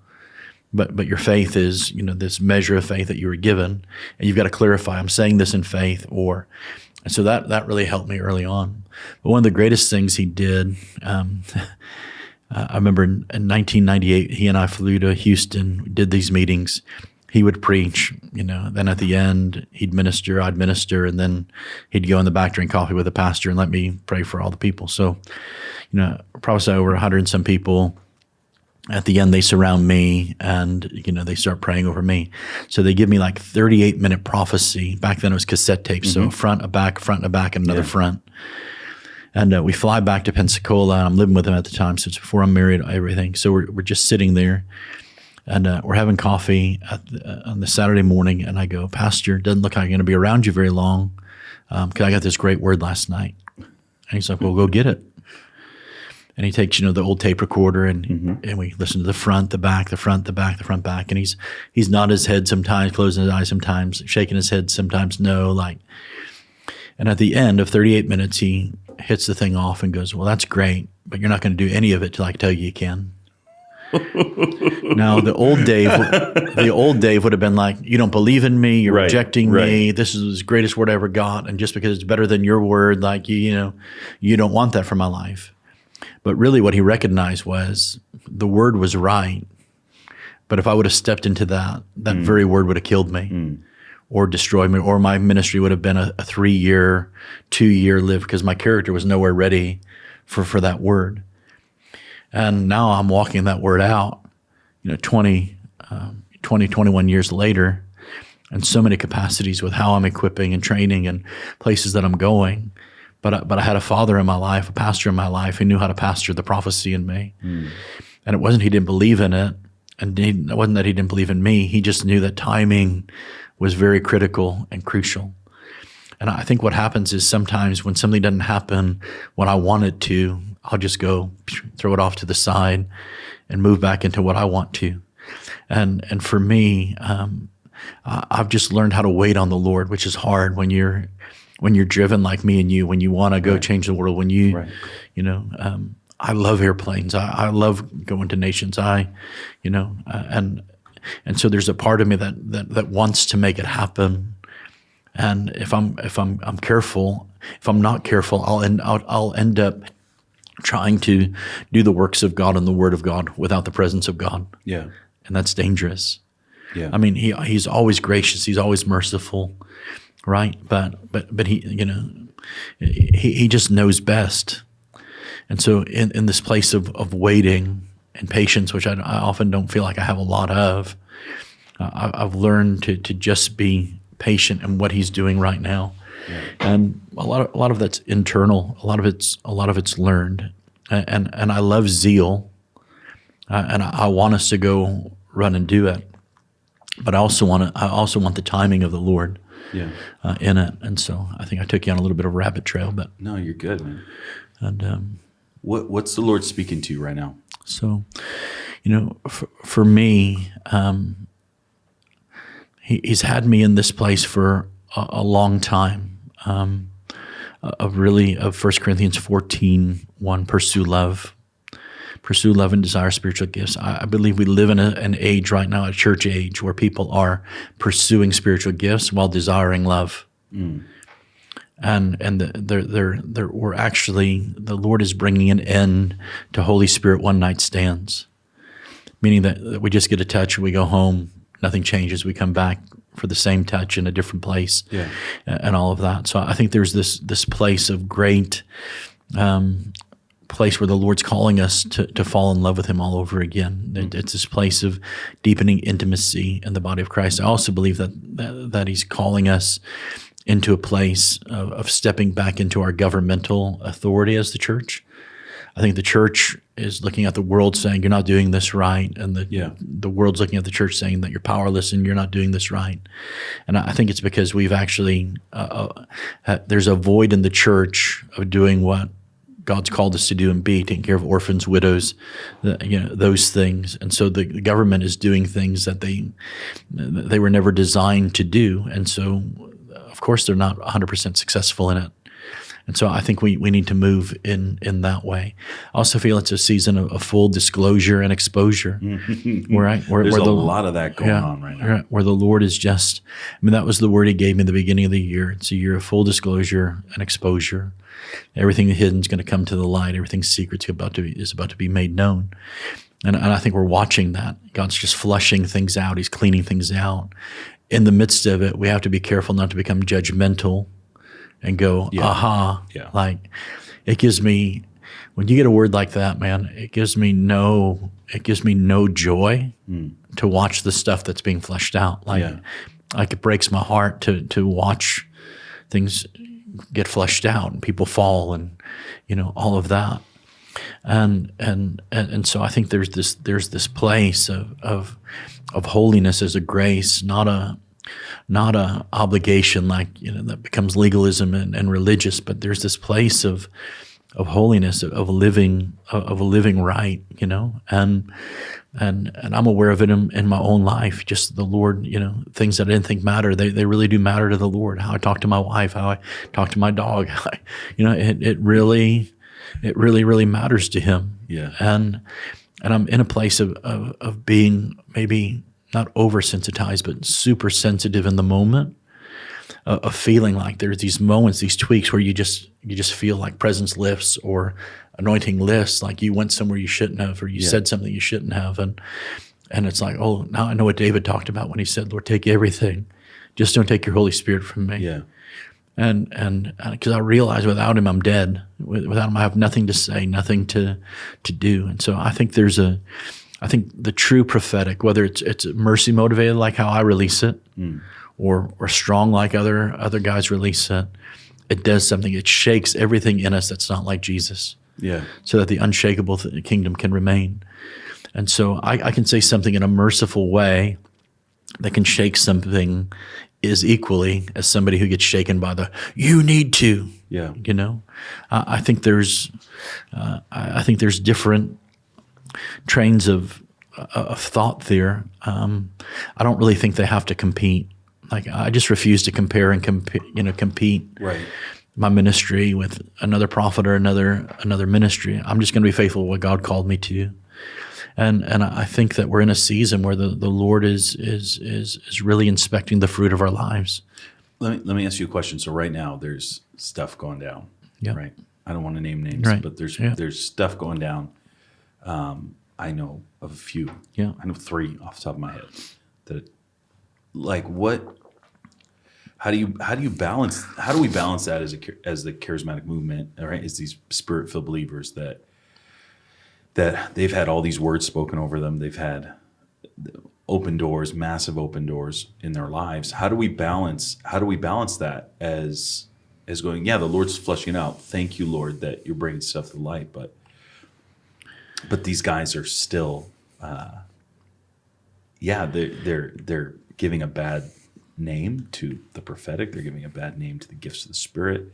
but your faith is, this measure of faith that you were given, and you've got to clarify, I'm saying this in faith, and so that really helped me early on. But one of the greatest things he did, I remember in 1998, he and I flew to Houston, did these meetings. He would preach, then at the end, he'd minister, I'd minister, and then he'd go in the back, drink coffee with the pastor, and let me pray for all the people. So, prophesy over 100 and some people. At the end, they surround me, and they start praying over me. So they give me like 38-minute prophecy. Back then it was cassette tapes, so a front, a back, and another front. And we fly back to Pensacola, and I'm living with him at the time, so it's before I'm married, everything. So we're just sitting there, and we're having coffee on the Saturday morning, and I go, Pastor, doesn't look like I'm going to be around you very long, because I got this great word last night. And he's like, well, go get it. And he takes, the old tape recorder, and we listen to the front, the back, the front, the back, the front, back. And he's nodding his head sometimes, closing his eyes sometimes, shaking his head sometimes, no. And at the end of 38 minutes, he hits the thing off and goes, well, that's great, but you're not going to do any of it till I tell you can. Now, the old Dave would have been like, you don't believe in me, you're rejecting me, this is the greatest word I ever got, and just because it's better than your word, you don't want that for my life. But really what he recognized was the word was right, but if I would have stepped into that very word would have killed me or destroyed me, or my ministry would have been a 3-year, 2-year live, because my character was nowhere ready for that word. And now I'm walking that word out, 21 years later, and so many capacities with how I'm equipping and training and places that I'm going. But I had a father in my life, a pastor in my life, who knew how to pastor the prophecy in me. And it wasn't he didn't believe in it, and it wasn't that he didn't believe in me. He just knew that timing was very critical and crucial. And I think what happens is sometimes when something doesn't happen when I want it to, I'll just go throw it off to the side and move back into what I want to. And for me, I've just learned how to wait on the Lord, which is hard when you're driven like me and you, when you want to go change the world, when you, I love airplanes. I love going to nations. And so there's a part of me that wants to make it happen. And if I'm careful, if I'm not careful, I'll end up trying to do the works of God and the Word of God without the presence of God. Yeah. And that's dangerous. Yeah. I mean, he's always gracious. He's always merciful. Right, but he just knows best, and so in this place of waiting and patience, which I often don't feel like I have a lot of, I've learned to just be patient in what he's doing right now, and a lot of that's internal, a lot of it's learned, and I love zeal, and I want us to go run and do it, but I also want the timing of the Lord. In it. And so I think I took you on a little bit of a rabbit trail, but no, you're good, man. And what's the Lord speaking to you right now? So, for me, he's had me in this place for a long time. Of 1 Corinthians 14:1, pursue love. Pursue love and desire spiritual gifts. I believe we live in an age right now, a church age, where people are pursuing spiritual gifts while desiring love. And we're actually, the Lord is bringing an end to Holy Spirit one-night stands, meaning that we just get a touch, we go home, nothing changes, we come back for the same touch in a different place, and all of that. So I think there's this place of great place where the Lord's calling us to fall in love with Him all over again. It's this place of deepening intimacy in the body of Christ. I also believe that He's calling us into a place of stepping back into our governmental authority as the church. I think the church is looking at the world saying, you're not doing this right. And the world's looking at the church saying that you're powerless and you're not doing this right. And I think it's because we've actually, there's a void in the church of doing what God's called us to do and be, taking care of orphans, widows, those things. And so the government is doing things that they were never designed to do. And so, of course, they're not 100% successful in it. And so I think we need to move in that way. I also feel it's a season of full disclosure and exposure. Right? There's a lot of that going on right now. Where the Lord is just, that was the word He gave me in the beginning of the year. It's a year of full disclosure and exposure. Everything hidden is going to come to the light. Everything secret is about to be made known. And I think we're watching that. God's just flushing things out. He's cleaning things out. In the midst of it, we have to be careful not to become judgmental and go, aha. Yeah. Like, it gives me, when you get a word like that, man, it gives me no joy to watch the stuff that's being fleshed out. Like it breaks my heart to watch things get fleshed out and people fall and, all of that. And so I think there's this place of holiness as a grace, not a obligation that becomes legalism and religious, but there's this place of holiness, of a living right, and I'm aware of it in my own life. Just the Lord, things that I didn't think matter, they really do matter to the Lord. How I talk to my wife, how I talk to my dog, it really matters to Him. Yeah. And I'm in a place of being maybe not oversensitized, but super sensitive in the moment, of feeling like there's these moments, these tweaks where you just feel like presence lifts or anointing lifts, like you went somewhere you shouldn't have, or you said something you shouldn't have. And it's like, oh, now I know what David talked about when he said, Lord, take everything. Just don't take your Holy Spirit from me. Yeah. And because I realize without Him, I'm dead. Without Him, I have nothing to say, nothing to do. And so I think I think the true prophetic, whether it's mercy motivated like how I release it, or strong like other guys release it, it does something. It shakes everything in us that's not like Jesus. Yeah. So that the unshakable kingdom can remain. And so I can say something in a merciful way that can shake something as equally as somebody who gets shaken by you need to. Yeah. I think there's different trains of thought there. I don't really think they have to compete. Like, I just refuse to compare and compete right. my ministry with another prophet or another ministry. I'm just going to be faithful to what God called me to. And I think that we're in a season where the Lord is really inspecting the fruit of our lives. Let me ask you a question. So right now there's stuff going down. Yeah. Right. I don't want to name names, right. but there's stuff going down. I know of a few. Yeah. I know 3 off the top of my head. How do we balance that as the charismatic movement, all right? As these spirit-filled believers that they've had all these words spoken over them, they've had open doors, massive open doors in their lives. How do we balance that as going, the Lord's fleshing it out. Thank you, Lord, that you're bringing stuff to light, but these guys are still they're giving a bad name to the prophetic. They're giving a bad name to the gifts of the Spirit.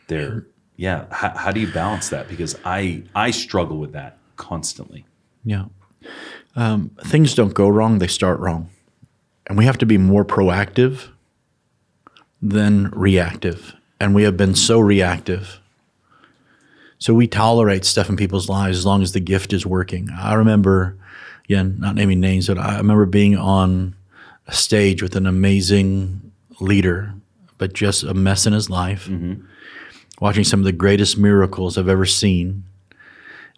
How do you balance that? Because I struggle with that constantly. Yeah. Things don't go wrong, they start wrong. And we have to be more proactive than reactive. And we have been so reactive. So we tolerate stuff in people's lives as long as the gift is working. I remember, again, not naming names, but I remember being on a stage with an amazing leader, but just a mess in his life, watching some of the greatest miracles I've ever seen.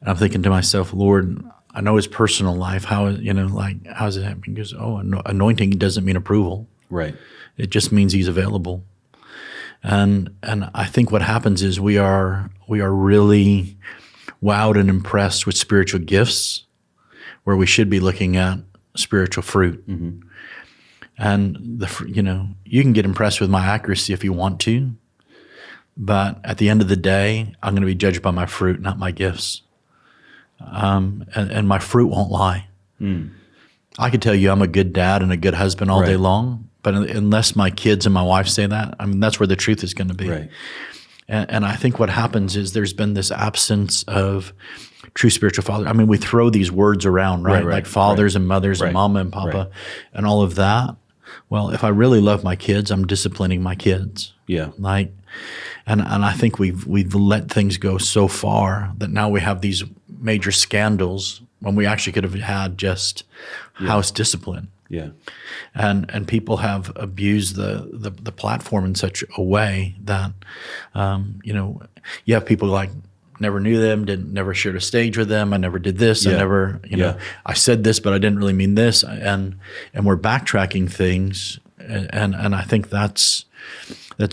And I'm thinking to myself, Lord, I know his personal life. How's it happening? He goes, anointing doesn't mean approval. Right. It just means he's available. And I think what happens is we are really wowed and impressed with spiritual gifts, where we should be looking at spiritual fruit. And you can get impressed with my accuracy if you want to, but at the end of the day, I'm going to be judged by my fruit, not my gifts. And my fruit won't lie. I could tell you I'm a good dad and a good husband all day long, but unless my kids and my wife say that, I mean, that's where the truth is going to be. Right. And I think what happens is there's been this absence of true spiritual father. I mean, we throw these words around, right? Like fathers and mothers and mama and papa and all of that. Well, if I really love my kids, I'm disciplining my kids. Yeah. And I think we've let things go so far that now we have these major scandals when we actually could have had just house discipline. Yeah. And people have abused the platform in such a way that you have people like, never knew them, never shared a stage with them, I never did this, I never, I said this, but I didn't really mean this, and we're backtracking things, and I think that's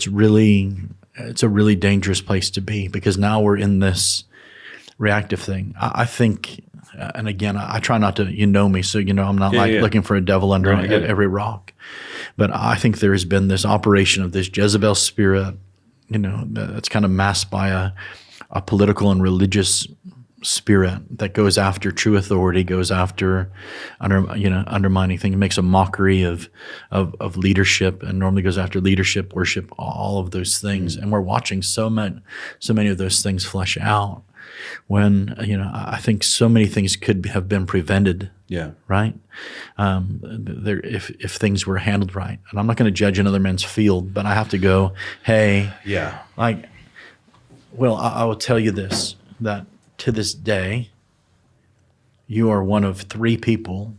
really, it's a really dangerous place to be, because now we're in this reactive thing. I think, and again, I try not to, me, so I'm not looking for a devil under every rock, but I think there has been this operation of this Jezebel spirit, that's kind of masked by a political and religious spirit that goes after true authority, goes after undermining things, makes a mockery of leadership, and normally goes after leadership, worship, all of those things. And we're watching so many of those things flesh out, when I think so many things could have been prevented. Yeah. Right. If things were handled right, and I'm not going to judge another man's field, but I have to go, hey, well, I will tell you this, that to this day, you are one of 3 people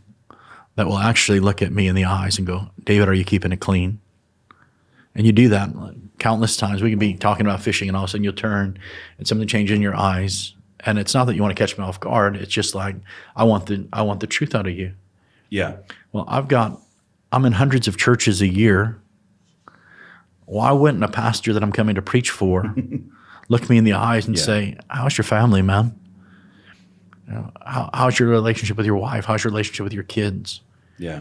that will actually look at me in the eyes and go, David, are you keeping it clean? And you do that countless times. We can be talking about fishing, and all of a sudden you'll turn and something changes in your eyes. And it's not that you want to catch me off guard. It's just like, I want the truth out of you. Yeah. Well, I'm in hundreds of churches a year. Why wouldn't a pastor that I'm coming to preach for look me in the eyes and say, how's your family, man? How's your relationship with your wife? How's your relationship with your kids? Yeah.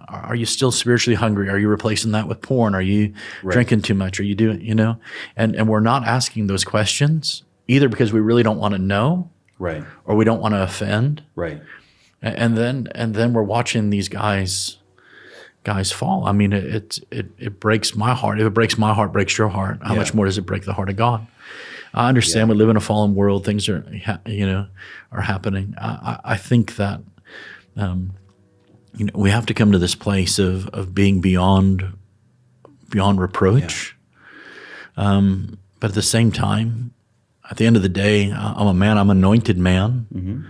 Are you still spiritually hungry? Are you replacing that with porn? Are you drinking too much? Are you doing, and we're not asking those questions either because we really don't want to know, right, or we don't want to offend, right. And then we're watching these guys fall. I mean, it breaks my heart. If it breaks my heart, breaks your heart. How much more does it break the heart of God? I understand we live in a fallen world. Things are happening. I think that we have to come to this place of being beyond reproach. But at the same time, at the end of the day, I'm a man. I'm an anointed man. Mm-hmm.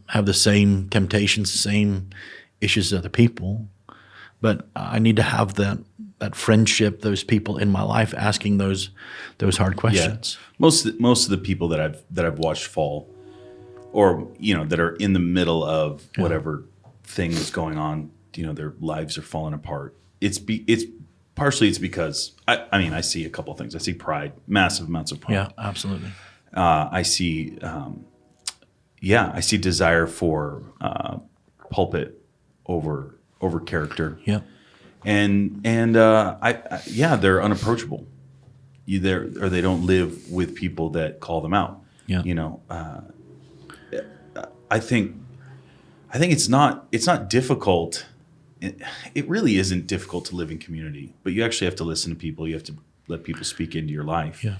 Have the same temptations, the same issues as other people. But I need to have that friendship, those people in my life asking those hard questions. Yeah. Most of the people that I've watched fall, or that are in the middle of whatever thing is going on, their lives are falling apart. It's partially because I see a couple of things. I see pride, massive amounts of pride. Yeah, absolutely. I see desire for pulpit over character. Yeah. And they're unapproachable. They don't live with people that call them out. Yeah. I think it's not difficult. It really isn't difficult to live in community, but you actually have to listen to people. You have to let people speak into your life. Yeah.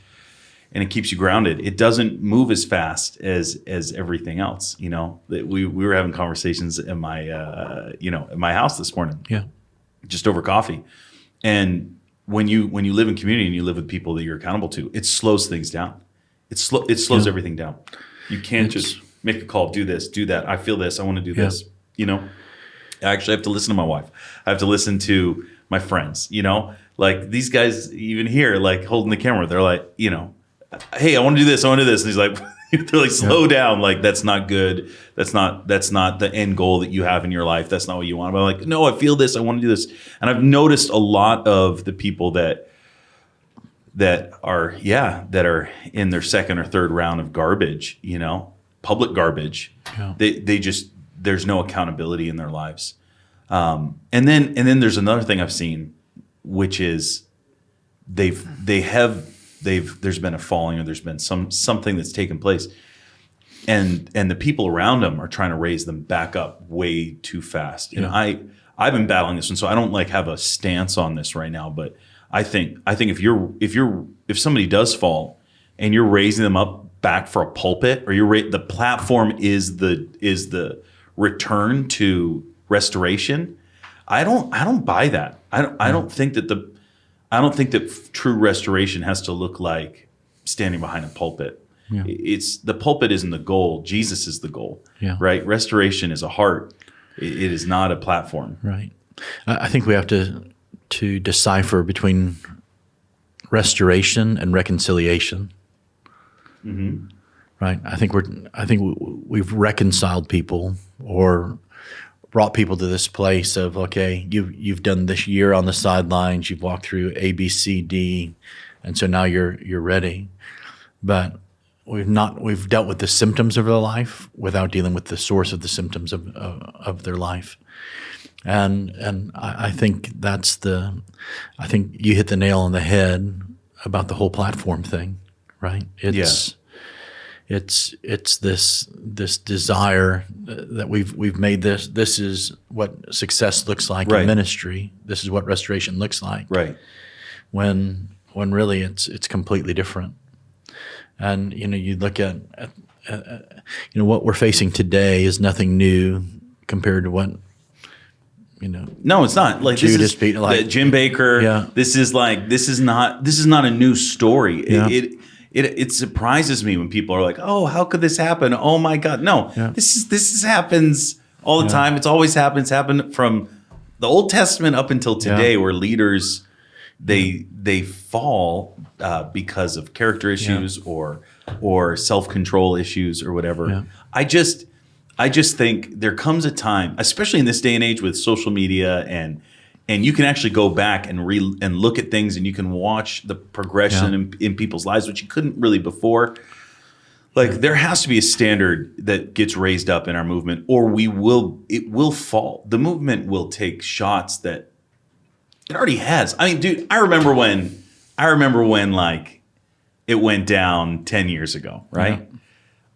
And it keeps you grounded. It doesn't move as fast as everything else. That we were having conversations in my at my house this morning. Yeah. Just over coffee, and when you live in community and you live with people that you're accountable to, it slows things down. It slows everything down. You can't just make a call, do this, do that. I feel this. I want to do this. I actually have to listen to my wife. I have to listen to my friends. Like these guys even here, like holding the camera, they're like, hey, I want to do this. I want to do this. And he's like, they're like, slow down. Like, that's not good. That's not the end goal that you have in your life. That's not what you want. But I'm like, no, I feel this. I want to do this. And I've noticed a lot of the people that are in their second or third round of garbage, public garbage. Yeah. They just, there's no accountability in their lives. And then there's another thing I've seen, which is there's been a falling, or there's been something that's taken place, and the people around them are trying to raise them back up way too fast. And I've been battling this one, so I don't like have a stance on this right now. But I think if somebody does fall and you're raising them up back for a pulpit, or the platform is the return to restoration, I don't buy that. I don't think that true restoration has to look like standing behind a pulpit. Yeah. It's the pulpit isn't the goal. Jesus is the goal. Yeah. Right? Restoration is a heart. It is not a platform. Right. I think we have to decipher between restoration and reconciliation. Mm-hmm. Right. I think we've reconciled people, or brought people to this place of, okay, you've done this year on the sidelines, you've walked through A, B, C, D, and so now you're ready. But we've dealt with the symptoms of their life without dealing with the source of the symptoms of their life. And I think I think you hit the nail on the head about the whole platform thing, right? It's this desire that we've made this. This is what success looks like in ministry. This is what restoration looks like. Right. When really it's completely different. And you look at what we're facing today is nothing new compared to what No, it's not. Like Judas, Peter, like Jim Baker. Yeah. This is not a new story. Yeah. It surprises me when people are like, "Oh, how could this happen? Oh my God!" No, this happens all the time. It's always happened. It's happened from the Old Testament up until today, where leaders they fall because of character issues or self-control issues or whatever. Yeah. I just think there comes a time, especially in this day and age with social media, and you can actually go back and look at things, and you can watch the progression in people's lives, which you couldn't really before. Like, there has to be a standard that gets raised up in our movement, or it will fall. The movement will take shots that it already has. I mean, dude, I remember when like it went down 10 years ago, right? Yeah.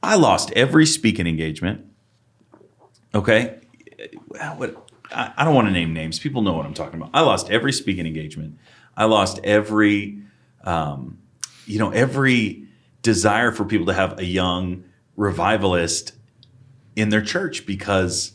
I lost every speaking engagement. Okay. I don't want to name names. People know what I'm talking about. I lost every speaking engagement. I lost every desire for people to have a young revivalist in their church because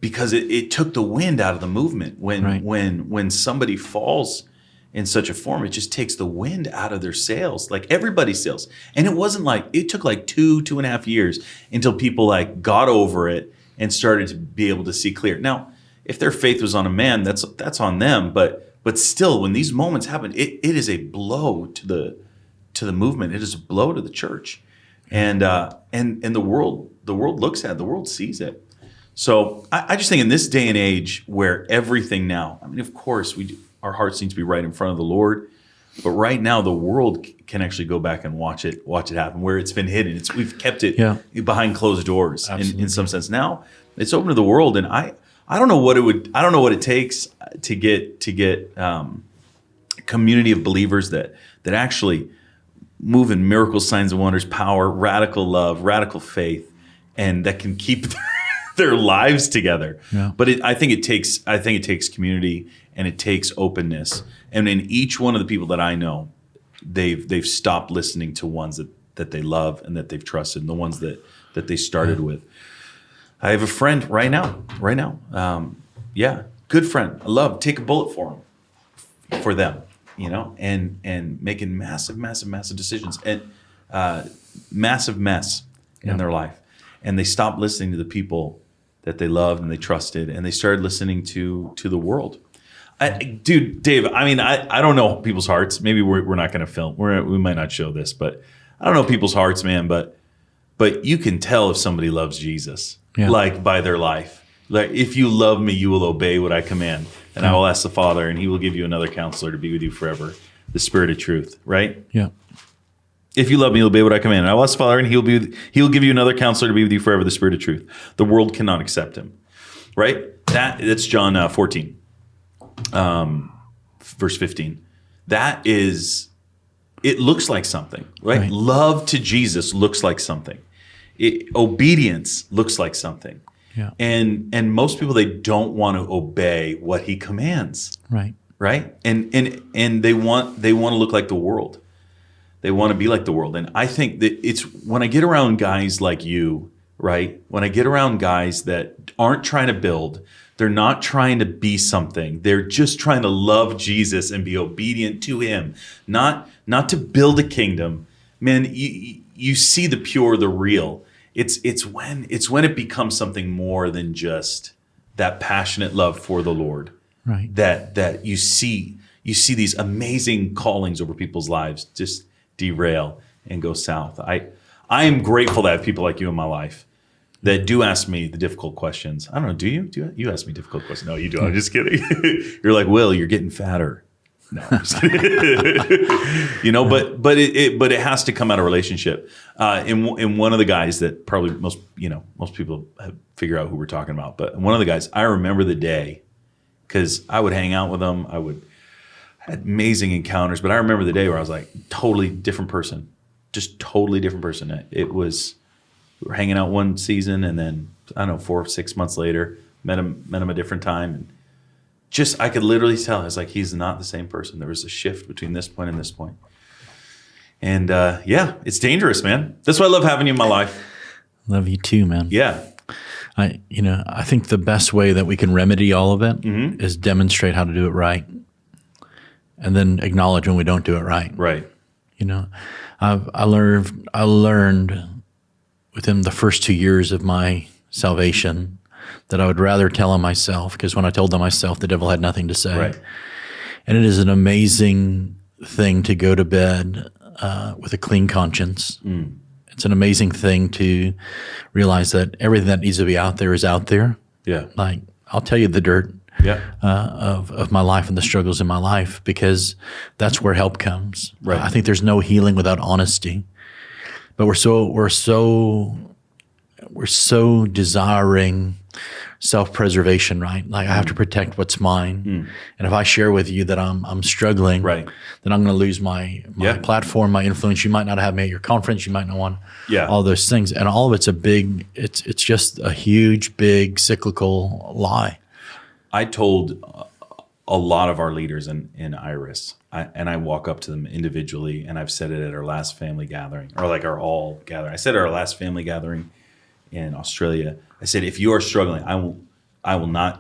it took the wind out of the movement. When somebody falls in such a form, it just takes the wind out of their sails, like everybody's sails. And it wasn't like, it took like 2.5 years until people like got over it and started to be able to see clear. Now, if their faith was on a man, that's on them. But still, when these moments happen, it is a blow to the movement. It is a blow to the church, and the world looks at it. The world sees it. So I just think in this day and age where everything now, I mean, of course, our hearts need to be right in front of the Lord, but right now the world can actually go back and watch it happen where it's been hidden. We've kept it behind closed doors in some sense. Now it's open to the world, and I don't know what it takes to get community of believers that actually move in miracles, signs and wonders, power, radical love, radical faith, and that can keep their lives together. Yeah. But I think it takes community, and it takes openness. And in each one of the people that I know, they've stopped listening to ones that they love and that they've trusted, and the ones that they started with. I have a friend right now. Good friend. I love. Take a bullet for them. and making massive decisions and massive mess in their life. And they stopped listening to the people that they loved and they trusted, and they started listening to the world. Dude, Dave, I mean, I don't know people's hearts. Maybe we're not going to film. We might not show this, but I don't know people's hearts, man. But you can tell if somebody loves Jesus, like by their life. Like, if you love me, you will obey what I command, and I will ask the Father, and He will give you another counselor to be with you forever, the Spirit of truth. Right? Yeah. If you love me, you'll obey what I command. And I will ask the Father, and He will give you another counselor to be with you forever, the Spirit of truth. The world cannot accept Him. Right? That's John 14. Verse 15. That is, it looks like something, right? Love to Jesus looks like something. Obedience looks like something. Yeah. And most people, they don't want to obey what He commands. Right. Right? And they want to look like the world. They want to be like the world. And I think that it's when I get around guys like you, right? When I get around guys that aren't trying to build, they're not trying to be something. They're just trying to love Jesus and be obedient to Him, not to build a kingdom. Man, you see the pure, the real. It's when it becomes something more than just that passionate love for the Lord. Right. That you see these amazing callings over people's lives just derail and go south. I am grateful to have people like you in my life that do ask me the difficult questions. I don't know. Do you ask me difficult questions? No, you do. I'm just kidding. You're like, Will, you're getting fatter. No, I'm just kidding. But it has to come out of relationship. And one of the guys that probably most people figure out who we're talking about. But one of the guys, I remember the day, because I would hang out with him. I had amazing encounters. But I remember the day where I was like, totally different person, just totally different person. It was. We were hanging out one season, and then I don't know, 4 or 6 months later, met him a different time, and just I could literally tell. I was like, he's not the same person. There was a shift between this point and this point, and it's dangerous, man. That's why I love having you in my life. Love you too, man. Yeah, I think the best way that we can remedy all of it is demonstrate how to do it right, and then acknowledge when we don't do it right. Right. I learned within the first 2 years of my salvation that I would rather tell on myself, because when I told on myself, the devil had nothing to say. Right. And it is an amazing thing to go to bed with a clean conscience. It's an amazing thing to realize that everything that needs to be out there is out there. Yeah. Like, I'll tell you the dirt of my life and the struggles in my life, because that's where help comes. Right. I think there's no healing without honesty. But we're so desiring self-preservation, right? Like, I have to protect what's mine. And if I share with you that I'm struggling, then I'm going to lose my platform, my influence. You might not have me at your conference. You might not want all those things. And all of it's it's just a huge, big cyclical lie. I told a lot of our leaders in Iris, and I walk up to them individually, and I've said it at our last family gathering, or like our all gathering. I said at our last family gathering in Australia, I said, if you are struggling,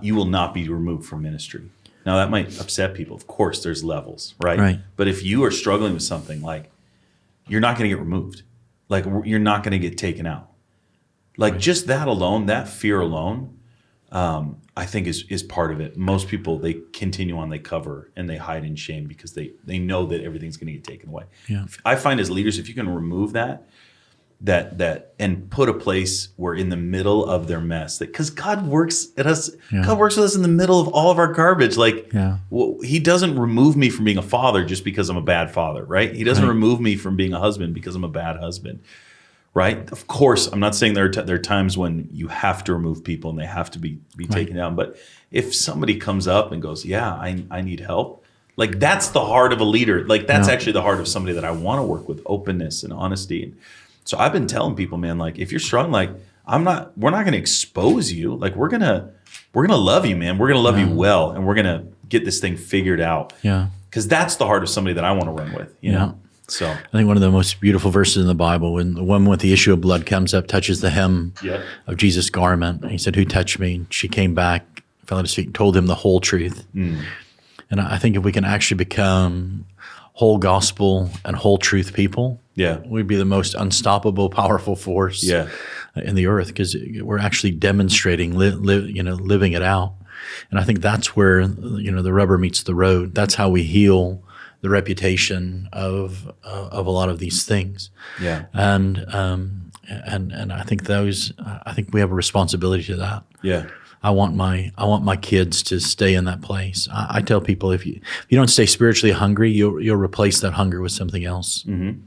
you will not be removed from ministry. Now that might upset people. Of course, there's levels, right? But if you are struggling with something, like, you're not going to get removed. Like, you're not going to get taken out. Like, just that alone, that fear alone, I think is part of it. Most people, they continue on, they cover, and they hide in shame because they know that everything's going to get taken away. Yeah. I find as leaders, if you can remove that and put a place where in the middle of their mess, because God works at us, God works with us in the middle of all of our garbage. Like, He doesn't remove me from being a father just because I'm a bad father, right? He doesn't remove me from being a husband because I'm a bad husband. Right? Of course, I'm not saying there are times when you have to remove people and they have to be taken down. But if somebody comes up and goes, I need help, like, that's the heart of a leader. Like, that's actually the heart of somebody that I want to work with, openness and honesty. And so I've been telling people, man, like, if you're struggling, like, we're not going to expose you. Like, we're going to love you, man. We're going to love you well, and we're going to get this thing figured out. Yeah. Because that's the heart of somebody that I want to run with, you know? So I think one of the most beautiful verses in the Bible, when the woman with the issue of blood comes up, touches the hem of Jesus' garment, and he said, "Who touched me?" And she came back, fell at his feet, and told him the whole truth. And I think if we can actually become whole gospel and whole truth people, Yeah. we'd be the most unstoppable, powerful force in the earth, because we're actually demonstrating, living it out. And I think that's where, the rubber meets the road. That's how we heal the reputation of a lot of these things. Yeah. And I think I think we have a responsibility to that. Yeah. I want my kids to stay in that place. I tell people, if you don't stay spiritually hungry, you'll replace that hunger with something else. Mm-hmm.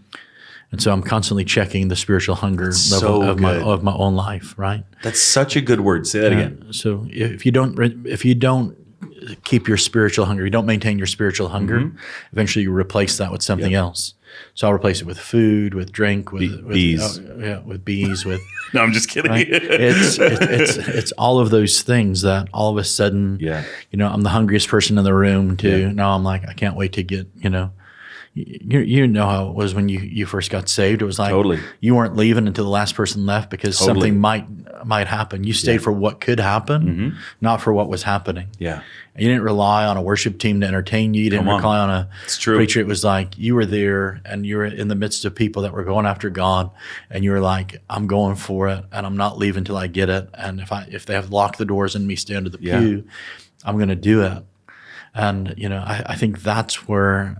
And so I'm constantly checking the spiritual hunger level of my own life. Right. That's such a good word. Say that again. So if you don't keep your spiritual hunger, you don't maintain your spiritual hunger, eventually you replace that with something else. So I'll replace it with food, with drink, with bees. With bees, with. No, I'm just kidding. Right? It's all of those things that all of a sudden, I'm the hungriest person in the room. Now I'm like, I can't wait to get, you know how it was when you first got saved. It was like you weren't leaving until the last person left, because something might happen. You stayed for what could happen, not for what was happening. Yeah. And you didn't rely on a worship team to entertain you. You didn't rely on a preacher. It was like you were there and you were in the midst of people that were going after God, and you were like, I'm going for it, and I'm not leaving till I get it. And if they have locked the doors and me stay under the pew, I'm going to do it. And I think that's where,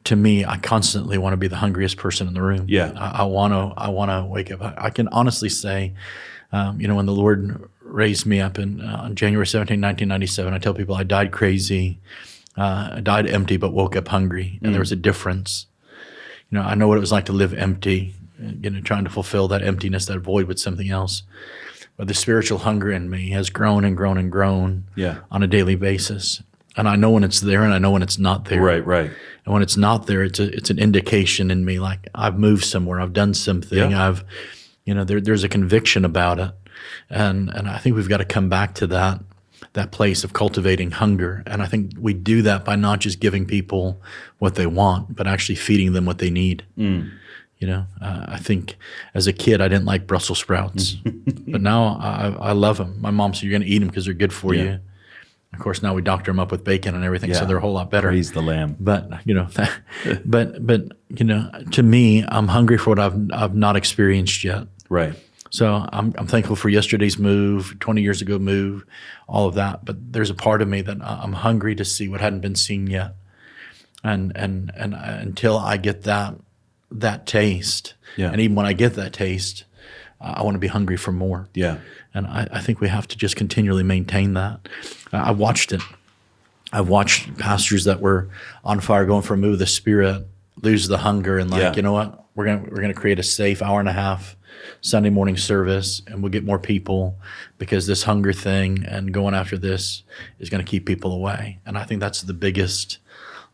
to me, I constantly want to be the hungriest person in the room. Yeah, I want to wake up. I can honestly say, when the Lord raised me up on January 17, 1997, I tell people I died crazy, I died empty, but woke up hungry, and there was a difference. I know what it was like to live empty, trying to fulfill that emptiness, that void with something else. But the spiritual hunger in me has grown and grown and grown on a daily basis. And I know when it's there, and I know when it's not there. Right. And when it's not there, it's an indication in me, like I've moved somewhere, I've done something, there's a conviction about it. And I think we've got to come back to that place of cultivating hunger. And I think we do that by not just giving people what they want, but actually feeding them what they need. I think as a kid, I didn't like Brussels sprouts, but now I love them. My mom said, you're going to eat them because they're good for you. Of course, now we doctor them up with bacon and everything, so they're a whole lot better. Praise the Lamb. But to me, I'm hungry for what I've not experienced yet. Right. So I'm thankful for yesterday's move, 20 years ago move, all of that. But there's a part of me that I'm hungry to see what hadn't been seen yet, and until I get that taste, and even when I get that taste, I want to be hungry for more. Yeah. And I think we have to just continually maintain that. I watched it. I've watched pastors that were on fire going for a move of the Spirit lose the hunger and you know what? We're gonna create a safe hour and a half Sunday morning service, and we'll get more people, because this hunger thing and going after this is going to keep people away. And I think that's the biggest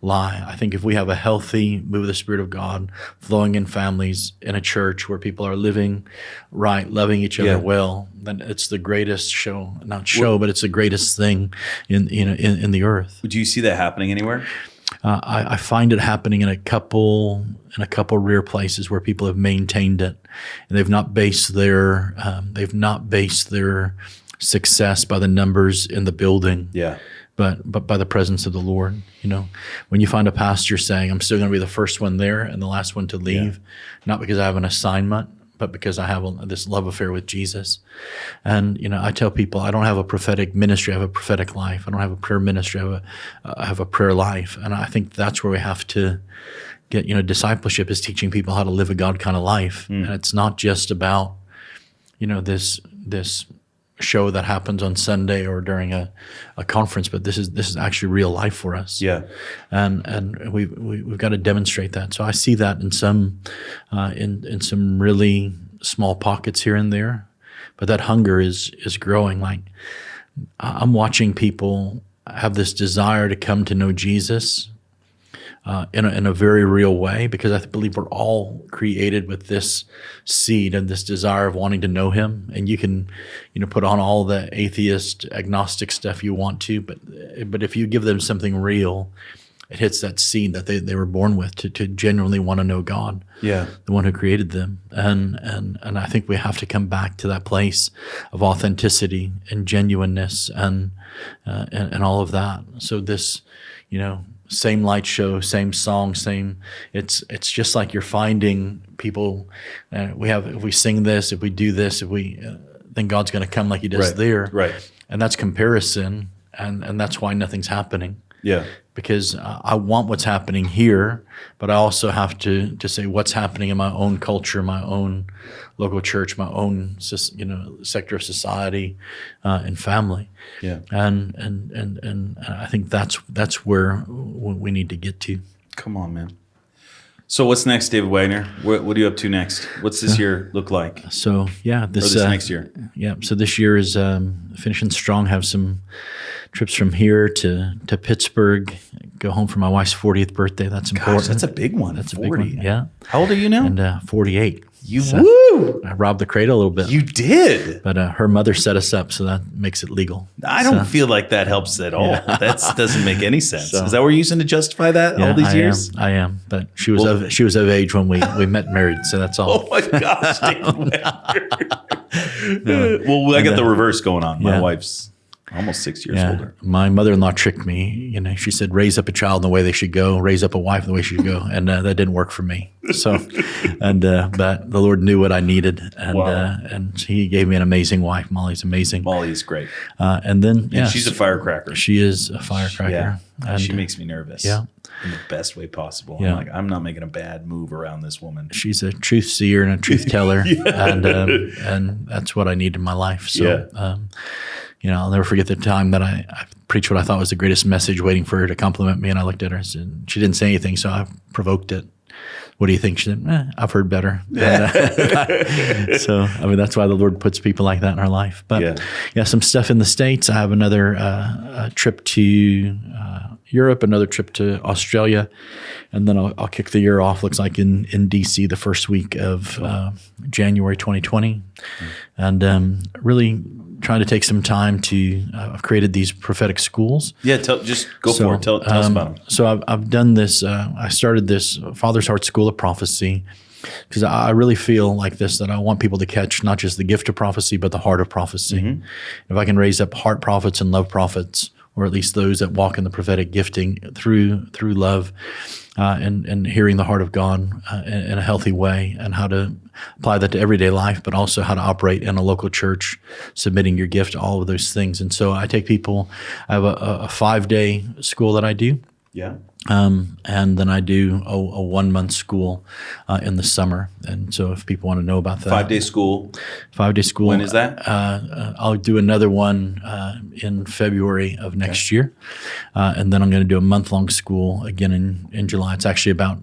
lie. I think if we have a healthy move of the Spirit of God flowing in families, in a church where people are living right, loving each other well, then it's the greatest but it's the greatest thing in the earth. Do you see that happening anywhere? I find it happening in a couple rare places where people have maintained it, and they've not based their success by the numbers in the building. Yeah. But by the presence of the Lord. When you find a pastor saying, I'm still going to be the first one there and the last one to leave, not because I have an assignment, but because I have this love affair with Jesus. And, I tell people I don't have a prophetic ministry, I have a prophetic life. I don't have a prayer ministry, I have a prayer life. And I think that's where we have to get, discipleship is teaching people how to live a God kind of life. And it's not just about, this show that happens on Sunday or during a conference, but this is actually real life for us. Yeah, and we've got to demonstrate that. So I see that in some really small pockets here and there, but that hunger is growing. Like I'm watching people have this desire to come to know Jesus in a very real way, because I believe we're all created with this seed and this desire of wanting to know Him. And you can, put on all the atheist, agnostic stuff you want to, but if you give them something real, it hits that seed that they were born with to genuinely want to know God, the one who created them. And I think we have to come back to that place of authenticity and genuineness, and and all of that. So this, same light show, same song, it's just like you're finding people. If we sing this, if we do this, then God's going to come like he does there. Right. And that's comparison. And that's why nothing's happening. Yeah. Because I want what's happening here, but I also have to say what's happening in my own culture, my own local church, my own sector of society, and family. Yeah. And I think that's where we need to get to. Come on, man. So what's next, David Wagner? What are you up to next? What's this year look like? So this next year. Yeah. So this year is finishing strong. Have some trips from here to Pittsburgh. Go home for my wife's 40th birthday. That's important. Gosh, that's a big one. That's 40. a big one. Yeah. How old are you now? And 48. Woo! I robbed the cradle a little bit. You did. But her mother set us up, so that makes it legal. I don't feel like that helps at all. Yeah. That doesn't make any sense. Is that what you're using to justify that all these years? I am. But she was of age when we met and married, so that's all. Oh my gosh, David. Well, I got the reverse going on. My wife's almost 6 years older. My mother-in-law tricked me. She said, raise up a child in the way they should go, raise up a wife in the way she should go. And that didn't work for me. So, but the Lord knew what I needed. And he gave me an amazing wife. Molly's amazing. Molly's great. And then, she's a firecracker. She is a firecracker. Yeah. And she makes me nervous. Yeah. In the best way possible. Yeah. I'm like, I'm not making a bad move around this woman. She's a truth seer and a truth teller. And that's what I need in my life. So, I'll never forget the time that I preached what I thought was the greatest message, waiting for her to compliment me. And I looked at her and said, she didn't say anything, so I provoked it. What do you think? She said, I've heard better. So, that's why the Lord puts people like that in our life. But some stuff in the States. I have another trip to Europe, another trip to Australia, and then I'll kick the year off, looks like in DC the first week of January 2020. And really trying to take some time to, I've created these prophetic schools. Yeah, just go for it. Tell us about them. So I've done this, I started this Father's Heart School of Prophecy because I really feel like this, that I want people to catch not just the gift of prophecy, but the heart of prophecy. Mm-hmm. If I can raise up heart prophets and love prophets, or at least those that walk in the prophetic gifting through love and hearing the heart of God in a healthy way, and how to apply that to everyday life, but also how to operate in a local church, submitting your gift, all of those things. And so I take people, I have a 5-day school that I do. Yeah. And then I do a 1-month school in the summer. And so if people want to know about that. 5-day school. 5-day school. When is that? I'll do another one in February of next year. And then I'm going to do a month-long school again in July. It's actually about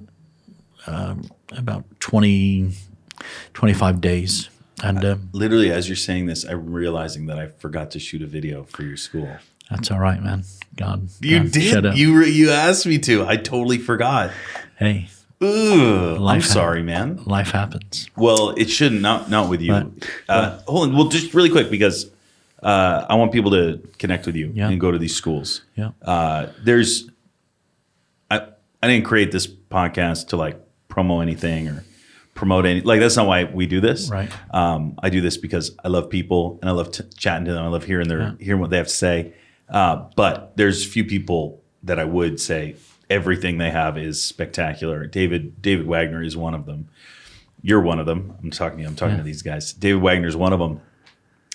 25 days. And literally, as you're saying this, I'm realizing that I forgot to shoot a video for your school. That's all right, man. God. You did. You asked me to. I totally forgot. Hey. Ugh, I'm sorry, man. Life happens. Well, it shouldn't. Not with you. Hold on. Well, just really quick, because I want people to connect with you and go to these schools. Yeah. I didn't create this podcast to promo anything or promote any. That's not why we do this. Right. I do this because I love people and I love chatting to them. I love hearing what they have to say. But there's few people that I would say everything they have is spectacular. David Wagner is one of them. You're one of them. I'm talking to you. I'm talking to these guys. David Wagner is one of them.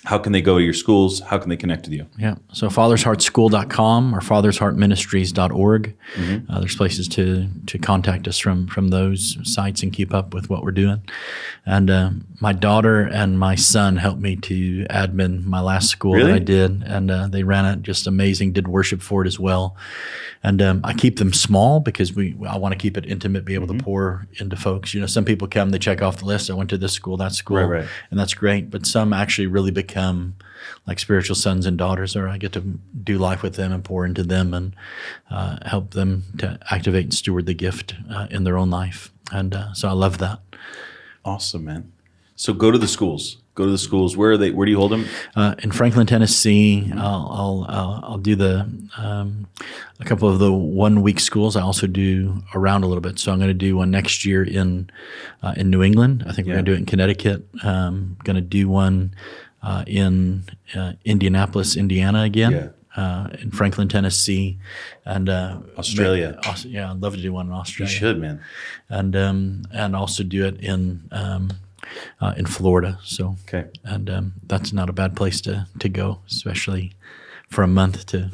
How can they go to your schools? How can they connect with you? Yeah. So fathersheartschool.com or fathersheartministries.org. Mm-hmm. There's places to contact us from those sites and keep up with what we're doing. And my daughter and my son helped me to admin my last school that I did. And they ran it just amazing, did worship for it as well. And I keep them small because I want to keep it intimate, be able to pour into folks. Some people come, they check off the list. I went to this school, that school, right. And that's great. But some actually really become like spiritual sons and daughters, or I get to do life with them and pour into them and help them to activate and steward the gift in their own life. And so I love that. Awesome, man. So go to the schools. Go to the schools. Where are they? Where do you hold them? In Franklin, Tennessee. I'll do a couple of the 1-week schools. I also do around a little bit. So I'm going to do one next year in New England. I think we're going to do it in Connecticut. Going to do one in Indianapolis, Indiana again. in Franklin, Tennessee, and Australia. Yeah, I'd love to do one in Australia. You should, man. And also do it in Florida. So Okay. and that's not a bad place to go, especially for a month to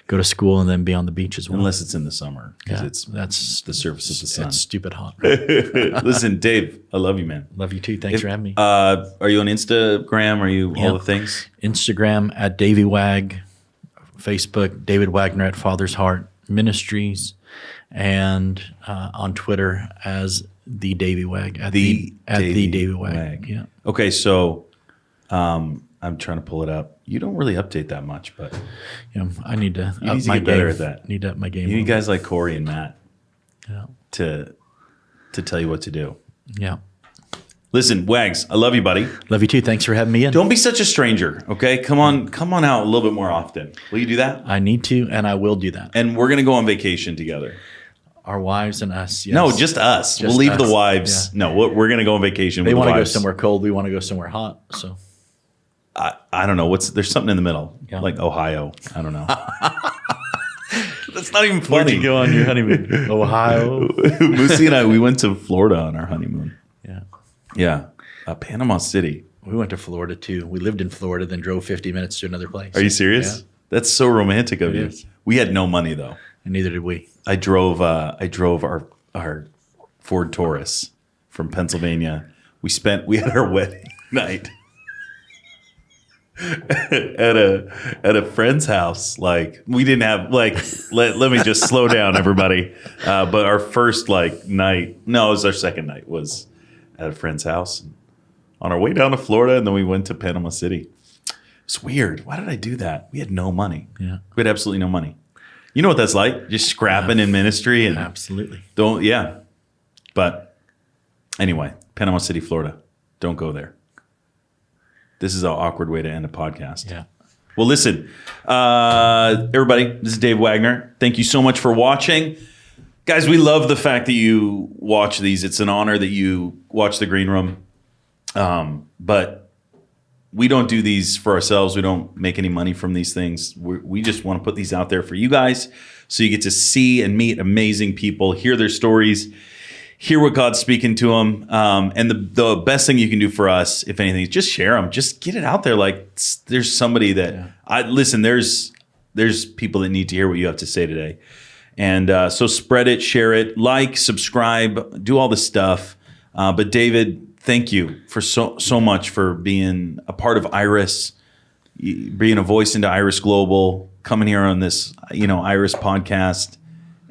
go to school and then be on the beach as well. Unless it's in the summer, because Yeah, that's the surface of the sun. It's stupid hot. Listen, Dave, I love you, man. Love you too. Thanks for having me. Are you on Instagram? Are you all the things? Instagram at Davey Wag, Facebook David Wagner at Father's Heart Ministries, and on Twitter as the Davey Wag at the Davey Wag. Yeah. Okay, so I'm trying to pull it up. You don't really update that much, but Yeah, I need to you up need to my get better game. at that. Need to up my game. You need guys like Corey and Matt Yeah. to tell you what to do. Yeah. Listen, Wags, I love you, buddy. Love you too. Thanks for having me in. Don't be such a stranger, okay? Come on out a little bit more often. Will you do that? I need to, and I will do that. And we're gonna go on vacation together. Our wives and us. Yes. No, just us. Just we'll leave us. the wives. Yeah. No, we're gonna go on vacation. They with want the to go wives. somewhere cold. We want to go somewhere hot. So I don't know. There's something in the middle, Yeah. like Ohio. I don't know. That's not even where'd funny. you go on your honeymoon? Ohio. Moosey and I, we went to Florida on our honeymoon. Yeah. Yeah, Panama City. We went to Florida too. We lived in Florida, then drove 50 minutes to another place. Are you serious? Yeah. That's so romantic of It you. is. We had no money though. And neither did we. I drove our Ford Taurus from Pennsylvania. We had our wedding night at a friend's house. Like, we didn't have let me just slow down, everybody. But our first night, no, it was our second night, was at a friend's house on our way down to Florida, and then we went to Panama City. It's weird. Why did I do that? We had no money. Yeah. We had absolutely no money. You know what that's like? Just scrapping in ministry and Absolutely. But anyway, Panama City, Florida. Don't go there. This is an awkward way to end a podcast. Yeah. Well, listen, everybody, this is Dave Wagner. Thank you so much for watching. Guys, we love the fact that you watch these. It's an honor that you watch The Green Room. But we don't do these for ourselves. We don't make any money from these things. We just want to put these out there for you guys so you get to see and meet amazing people, hear their stories, hear what God's speaking to them. And the best thing you can do for us, if anything, is just share them. Just get it out there. Like, there's somebody that there's people that need to hear what you have to say today. And so spread it, share it, like, subscribe, do all the stuff. But David, thank you for so much for being a part of Iris, being a voice into Iris Global, coming here on this, Iris podcast.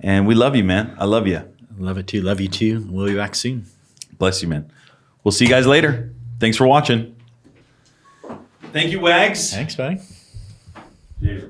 And we love you, man. I love you. Love it too. Love you too. We'll be back soon. Bless you, man. We'll see you guys later. Thanks for watching. Thank you, Wags. Thanks, buddy. Yeah.